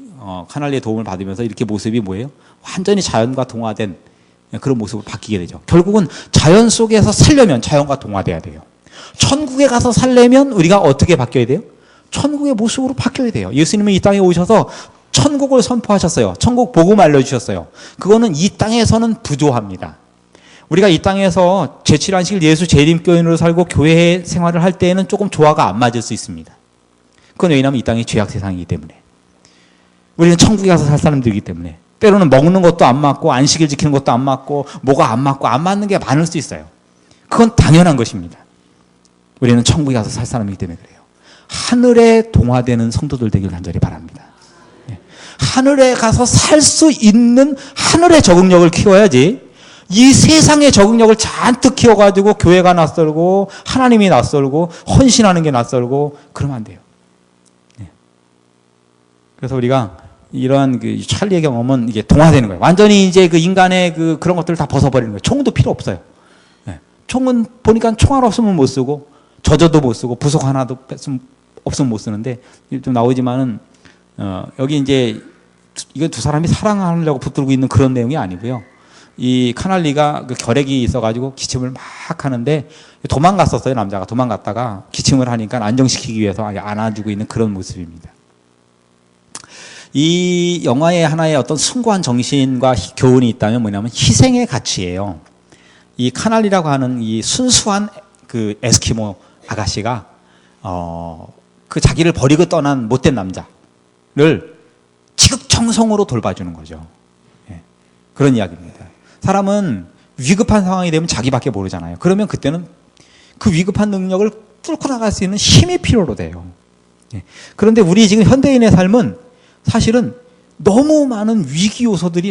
카날리의 도움을 받으면서 이렇게 모습이 뭐예요? 완전히 자연과 동화된 그런 모습으로 바뀌게 되죠. 결국은 자연 속에서 살려면 자연과 동화돼야 돼요. 천국에 가서 살려면 우리가 어떻게 바뀌어야 돼요? 천국의 모습으로 바뀌어야 돼요. 예수님은 이 땅에 오셔서 천국을 선포하셨어요. 천국 복음 알려주셨어요. 그거는 이 땅에서는 부조합니다. 우리가 이 땅에서 제7안식일 예수 재림교인으로 살고 교회 생활을 할 때에는 조금 조화가 안 맞을 수 있습니다. 그건 왜냐하면 이 땅이 죄악 세상이기 때문에. 우리는 천국에 가서 살 사람들이기 때문에. 때로는 먹는 것도 안 맞고 안식일 지키는 것도 안 맞고 뭐가 안 맞고 안 맞는 게 많을 수 있어요. 그건 당연한 것입니다. 우리는 천국에 가서 살 사람이기 때문에 그래요. 하늘에 동화되는 성도들 되길 간절히 바랍니다. 하늘에 가서 살 수 있는 하늘의 적응력을 키워야지 이 세상의 적응력을 잔뜩 키워가지고 교회가 낯설고 하나님이 낯설고 헌신하는 게 낯설고 그러면 안 돼요. 그래서 우리가 이러한 그 찰리의 경험은 이게 동화되는 거예요. 완전히 이제 그 인간의 그런 것들을 다 벗어버리는 거예요. 총도 필요 없어요. 총은 보니까 총알 없으면 못 쓰고 저저도 못 쓰고 부속 하나도 없으면 못 쓰는데 좀 나오지만은 여기 이제 이건 두 사람이 사랑하려고 붙들고 있는 그런 내용이 아니고요. 이 카날리가 그 결핵이 있어가지고 기침을 막 하는데 도망갔었어요. 남자가 도망갔다가 기침을 하니까 안정시키기 위해서 안아주고 있는 그런 모습입니다. 이 영화의 하나의 어떤 숭고한 정신과 교훈이 있다면 뭐냐면 희생의 가치예요. 이 카날리라고 하는 이 순수한 그 에스키모 아가씨가 그 자기를 버리고 떠난 못된 남자를 지극정성으로 돌봐주는 거죠. 그런 이야기입니다. 사람은 위급한 상황이 되면 자기밖에 모르잖아요. 그러면 그때는 그 위급한 능력을 뚫고 나갈 수 있는 힘이 필요로 돼요. 그런데 우리 지금 현대인의 삶은 사실은 너무 많은 위기 요소들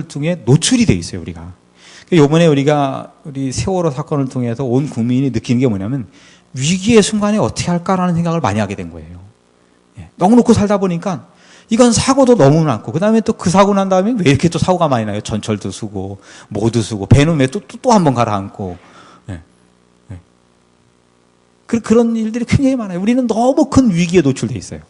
중에 노출이 돼 있어요, 우리가. 이번에 우리 세월호 사건을 통해서 온 국민이 느끼는 게 뭐냐면 위기의 순간에 어떻게 할까라는 생각을 많이 하게 된 거예요. 넋 놓고 살다 보니까 이건 사고도 너무 많고 그다음에 또 그 사고 난 다음에 왜 이렇게 또 사고가 많이 나요? 전철도 쓰고 뭐도 쓰고 배는 왜 또 한 번 가라앉고 그런 일들이 굉장히 많아요. 우리는 너무 큰 위기에 노출돼 있어요.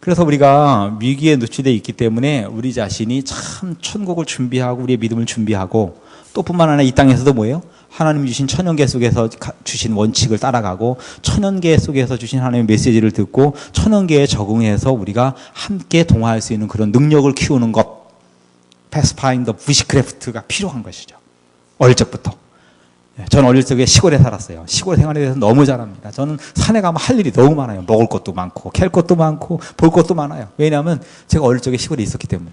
그래서 우리가 위기에 노출되어 있기 때문에 우리 자신이 참 천국을 준비하고 우리의 믿음을 준비하고 또 뿐만 아니라 이 땅에서도 뭐예요? 하나님 주신 천연계 속에서 주신 원칙을 따라가고 천연계 속에서 주신 하나님의 메시지를 듣고 천연계에 적응해서 우리가 함께 동화할 수 있는 그런 능력을 키우는 것, 패스파인더 부시크래프트가 필요한 것이죠. 어릴 적부터. 저는 어릴 적에 시골에 살았어요. 시골 생활에 대해서 너무 잘합니다. 저는 산에 가면 할 일이 너무 많아요. 먹을 것도 많고 캘 것도 많고 볼 것도 많아요. 왜냐하면 제가 어릴 적에 시골에 있었기 때문에.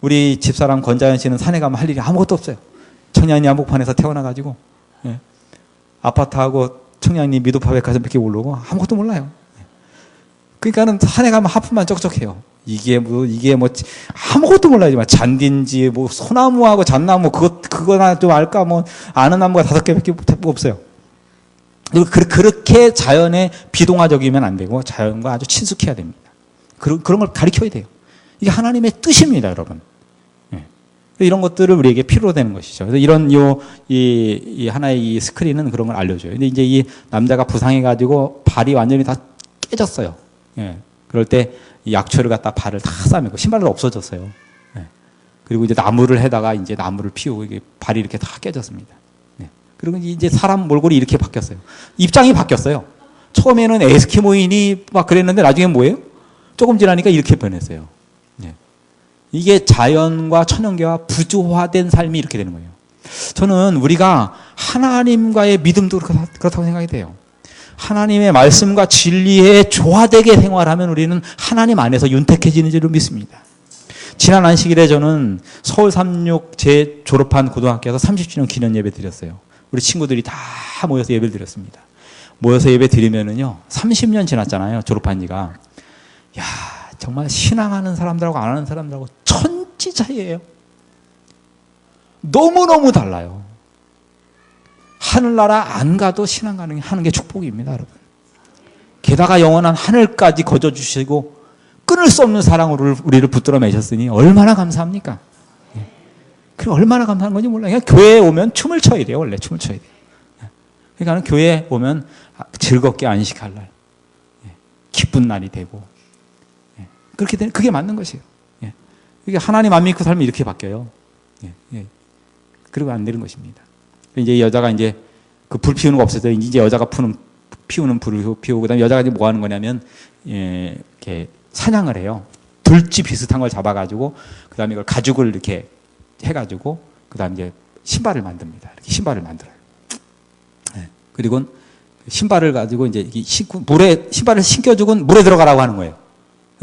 우리 집사람 권자연 씨는 산에 가면 할 일이 아무것도 없어요. 청량리 한복판에서 태어나가지고 예. 아파트하고 청량리 미도파백화점밖에 모르고 아무것도 몰라요. 그러니까는 산에 가면 하품만 쩍쩍해요. 이게 뭐 아무것도 몰라야지만 잔디인지 뭐 소나무하고 잣나무 그거나 좀 알까 뭐 아는 나무가 5개밖에 없어요. 그렇게 자연에 비동화적이면 안 되고 자연과 아주 친숙해야 됩니다. 그런 걸 가르쳐야 돼요. 이게 하나님의 뜻입니다, 여러분. 예. 이런 것들을 우리에게 필요로 되는 것이죠. 그래서 이런 이 하나의 이 스크린은 그런 걸 알려줘요. 근데 이제 이 남자가 부상해가지고 발이 완전히 다 깨졌어요. 예. 그럴 때 이 약초를 갖다 발을 다 싸매고 신발도 없어졌어요. 예. 그리고 이제 나무를 해다가 이제 나무를 피우고 이게 발이 이렇게 다 깨졌습니다. 예. 그리고 이제 사람 몰골이 이렇게 바뀌었어요. 입장이 바뀌었어요. 처음에는 에스키모인이 막 그랬는데 나중에 뭐예요? 조금 지나니까 이렇게 변했어요. 예. 이게 자연과 천연계와 부조화된 삶이 이렇게 되는 거예요. 저는 우리가 하나님과의 믿음도 그렇다고 생각이 돼요. 하나님의 말씀과 진리에 조화되게 생활하면 우리는 하나님 안에서 윤택해지는 줄로 믿습니다. 지난 안식일에 저는 서울 36 제 졸업한 고등학교에서 30주년 기념 예배 드렸어요. 우리 친구들이 다 모여서 예배를 드렸습니다. 모여서 예배 드리면은요, 30년 지났잖아요, 졸업한 지가. 야, 정말 신앙하는 사람들하고 안 하는 사람들하고 천지 차이예요. 너무너무 달라요. 하늘나라 안 가도 신앙 가능하는 게 축복입니다, 여러분. 게다가 영원한 하늘까지 거저주시고 끊을 수 없는 사랑으로 우리를 붙들어 매셨으니 얼마나 감사합니까? 그리고 얼마나 감사한 건지 몰라요. 그냥 교회에 오면 춤을 춰야 돼요, 원래 춤을 춰야 돼요. 그러니까 교회에 오면 즐겁게 안식할 날, 기쁜 날이 되고, 그렇게 되는, 그게 맞는 것이에요. 이게 하나님 안 믿고 살면 이렇게 바뀌어요. 그리고 안 되는 것입니다. 이제 여자가 이제 그 불 피우는 거 없어서 이제 여자가 피우는 불을 피우고, 그다음에 여자가 이제 뭐 하는 거냐면, 이렇게 사냥을 해요. 들쥐 비슷한 걸 잡아가지고, 그다음에 이걸 가죽을 이렇게 해가지고, 그다음에 이제 신발을 만듭니다. 이렇게 신발을 만들어요. 그리고 신발을 가지고 이제 신고, 신발을 신겨주고 물에 들어가라고 하는 거예요.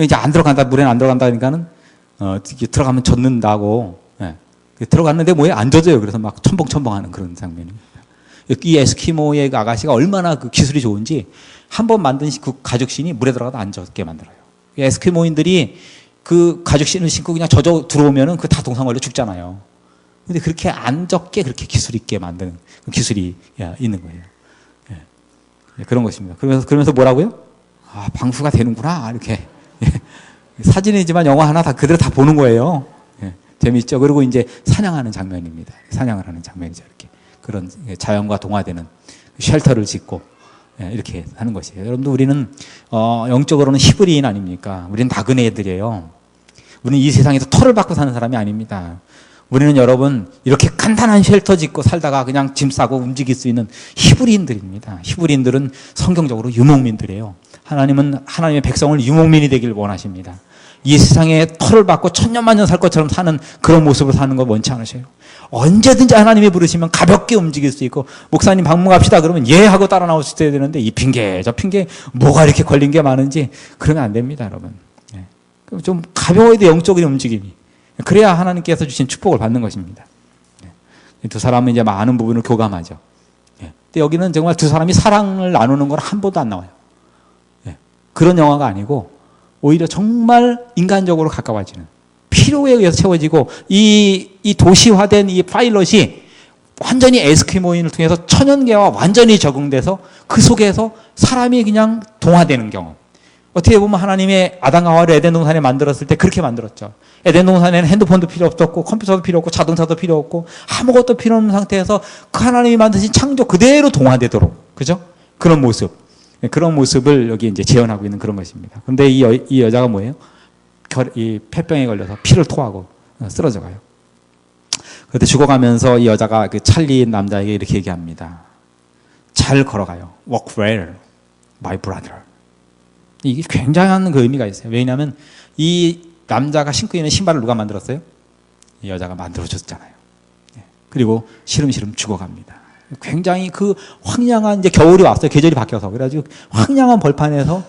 이제 안 들어간다, 물에는 안 들어간다니까는, 들어가면 젖는다고, 들어갔는데 뭐에 안 젖어요. 그래서 막 첨벙첨벙하는 그런 장면입니다. 이 에스키모의 아가씨가 얼마나 그 기술이 좋은지 한 번 만든 그 가죽신이 물에 들어가도 안 젖게 만들어요. 에스키모인들이 그 가죽신을 신고 그냥 젖어 들어오면은 그 다 동상 걸려 죽잖아요. 근데 그렇게 안 젖게 그렇게 기술 있게 만드는 그 기술이 있는 거예요. 그런 것입니다. 그러면서 뭐라고요? 아, 방수가 되는구나. 이렇게. 사진이지만 영화 하나 다 그대로 다 보는 거예요. 재밌죠? 그리고 이제 사냥하는 장면입니다. 사냥을 하는 장면이죠. 이렇게. 그런 자연과 동화되는 쉘터를 짓고, 이렇게 하는 것이에요. 여러분들, 우리는, 영적으로는 히브리인 아닙니까? 우리는 나그네들이에요. 우리는 이 세상에서 털을 받고 사는 사람이 아닙니다. 우리는 여러분, 이렇게 간단한 쉘터 짓고 살다가 그냥 짐 싸고 움직일 수 있는 히브리인들입니다. 히브리인들은 성경적으로 유목민들이에요. 하나님은 하나님의 백성을 유목민이 되길 원하십니다. 이 세상에 털을 받고 천년만년 살 것처럼 사는 그런 모습으로 사는 거 원치 않으셔요. 언제든지 하나님이 부르시면 가볍게 움직일 수 있고, 목사님 방문 갑시다 그러면 예 하고 따라 나올 수 있어야 되는데, 이 핑계 저 핑계 뭐가 이렇게 걸린 게 많은지 그러면 안 됩니다, 여러분. 좀 가벼워야 돼, 영적인 움직임이. 그래야 하나님께서 주신 축복을 받는 것입니다. 두 사람은 이제 많은 부분을 교감하죠. 근데 여기는 정말 두 사람이 사랑을 나누는 건 한 번도 안 나와요. 그런 영화가 아니고 오히려 정말 인간적으로 가까워지는, 필요에 의해서 채워지고, 이 도시화된 이 파일럿이 완전히 에스키모인을 통해서 천연계와 완전히 적응돼서 그 속에서 사람이 그냥 동화되는 경험. 어떻게 보면 하나님의 아담과 하와를 에덴 동산에 만들었을 때 그렇게 만들었죠. 에덴 동산에는 핸드폰도 필요 없었고, 컴퓨터도 필요 없고, 자동차도 필요 없고, 아무것도 필요 없는 상태에서 그 하나님이 만드신 창조 그대로 동화되도록, 그죠? 그런 모습. 그런 모습을 여기 이제 재현하고 있는 그런 것입니다. 그런데 이 여자가 뭐예요? 이 폐병에 걸려서 피를 토하고 쓰러져 가요. 그때 죽어가면서 이 여자가 그 찰리 남자에게 이렇게 얘기합니다. 잘 걸어가요. Walk well, my brother. 이게 굉장한 그 의미가 있어요. 왜냐하면 이 남자가 신고 있는 신발을 누가 만들었어요? 이 여자가 만들어줬잖아요. 그리고 시름시름 죽어갑니다. 굉장히 그 황량한, 이제 겨울이 왔어요. 계절이 바뀌어서. 그래가지고 황량한 벌판에서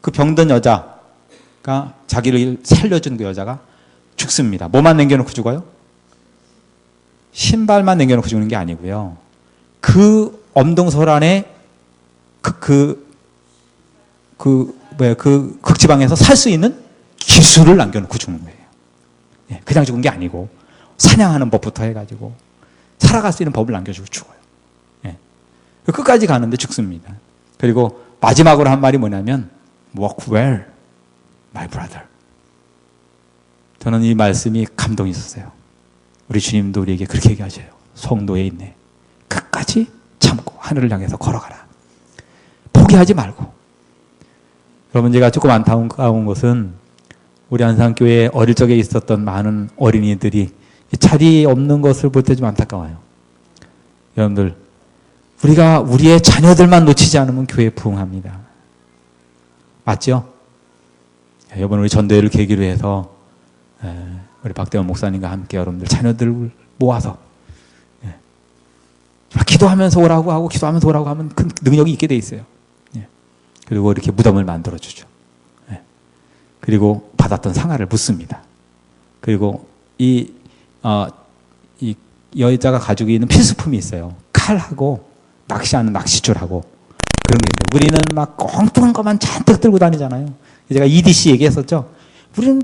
그 병든 여자가, 자기를 살려준 그 여자가 죽습니다. 뭐만 남겨놓고 죽어요? 신발만 남겨놓고 죽는 게 아니고요. 그 엄동설 안에 그 극지방에서 살 수 있는 기술을 남겨놓고 죽는 거예요. 예, 그냥 죽은 게 아니고 사냥하는 법부터 해가지고 살아갈 수 있는 법을 남겨주고 죽어요. 예. 끝까지 가는데 죽습니다. 그리고 마지막으로 한 말이 뭐냐면 Walk well, my brother. 저는 이 말씀이 감동이 있었어요. 우리 주님도 우리에게 그렇게 얘기하셔요. 성도에 있네. 끝까지 참고 하늘을 향해서 걸어가라. 포기하지 말고. 여러분, 제가 조금 안타까운 것은 우리 안산교회에 어릴 적에 있었던 많은 어린이들이 자리 없는 것을 볼 때 좀 안타까워요. 여러분들, 우리가 우리의 자녀들만 놓치지 않으면 교회에 부흥합니다. 맞죠? 이번 우리 전도회를 계기로 해서 우리 박대원 목사님과 함께 여러분들 자녀들을 모아서 기도하면서 오라고 하고 기도하면서 오라고 하면 큰 능력이 있게 돼 있어요. 그리고 이렇게 무덤을 만들어주죠. 그리고 받았던 상하를 묻습니다. 그리고 이 여자가 가지고 있는 필수품이 있어요. 칼하고 낚시하는 낚싯줄하고 그런 게 있어요. 우리는 막 엉뚱한 것만 잔뜩 들고 다니잖아요. 제가 EDC 얘기했었죠. 우리는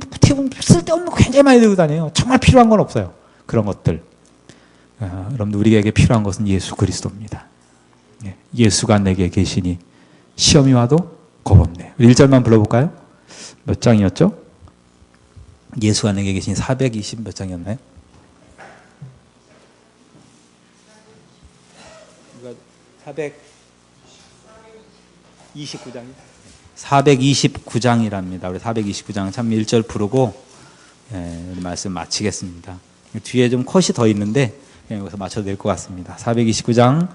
쓸데없는 거 굉장히 많이 들고 다녀요. 정말 필요한 건 없어요. 그런 것들. 여러분들, 우리에게 필요한 것은 예수 그리스도입니다. 예수가 내게 계시니 시험이 와도 겁없네. 1절만 불러볼까요? 몇 장이었죠? 예수가 내게 계시니 420 몇 장이었나요? 429장이랍니다. 우리 429장 참 1절 부르고 우리 말씀 마치겠습니다. 뒤에 좀 컷이 더 있는데 여기서 맞춰도 될 것 같습니다. 429장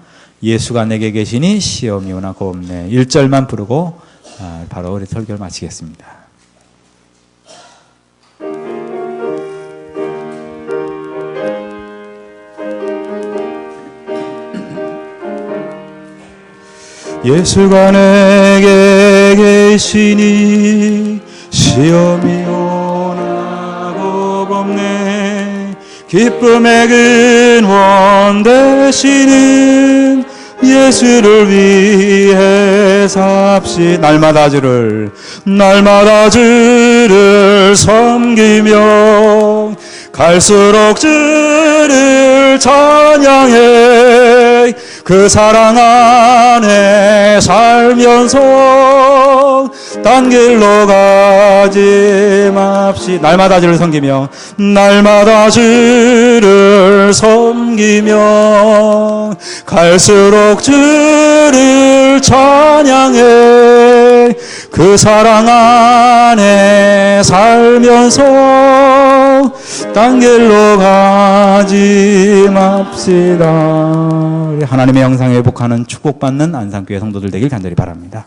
예수가 내게 계시니 시험이 오나 겁없네. 1절만 부르고 바로 우리 설교를 마치겠습니다. 예수가 내게 계시니 시험이 오나 겁없네. 기쁨의 근원 되시는 예수를 위해 삽시 날마다 주를 섬기며 갈수록 주를 찬양해 그 사랑 안에 살면서 딴 길로 가지 맙시. 날마다 주를 섬기며 갈수록 주를 찬양해 그 사랑 안에 살면서 딴 길로 가지 맙시다. 하나님의 영상에 회복하는 축복받는 안산교회 성도들 되길 간절히 바랍니다.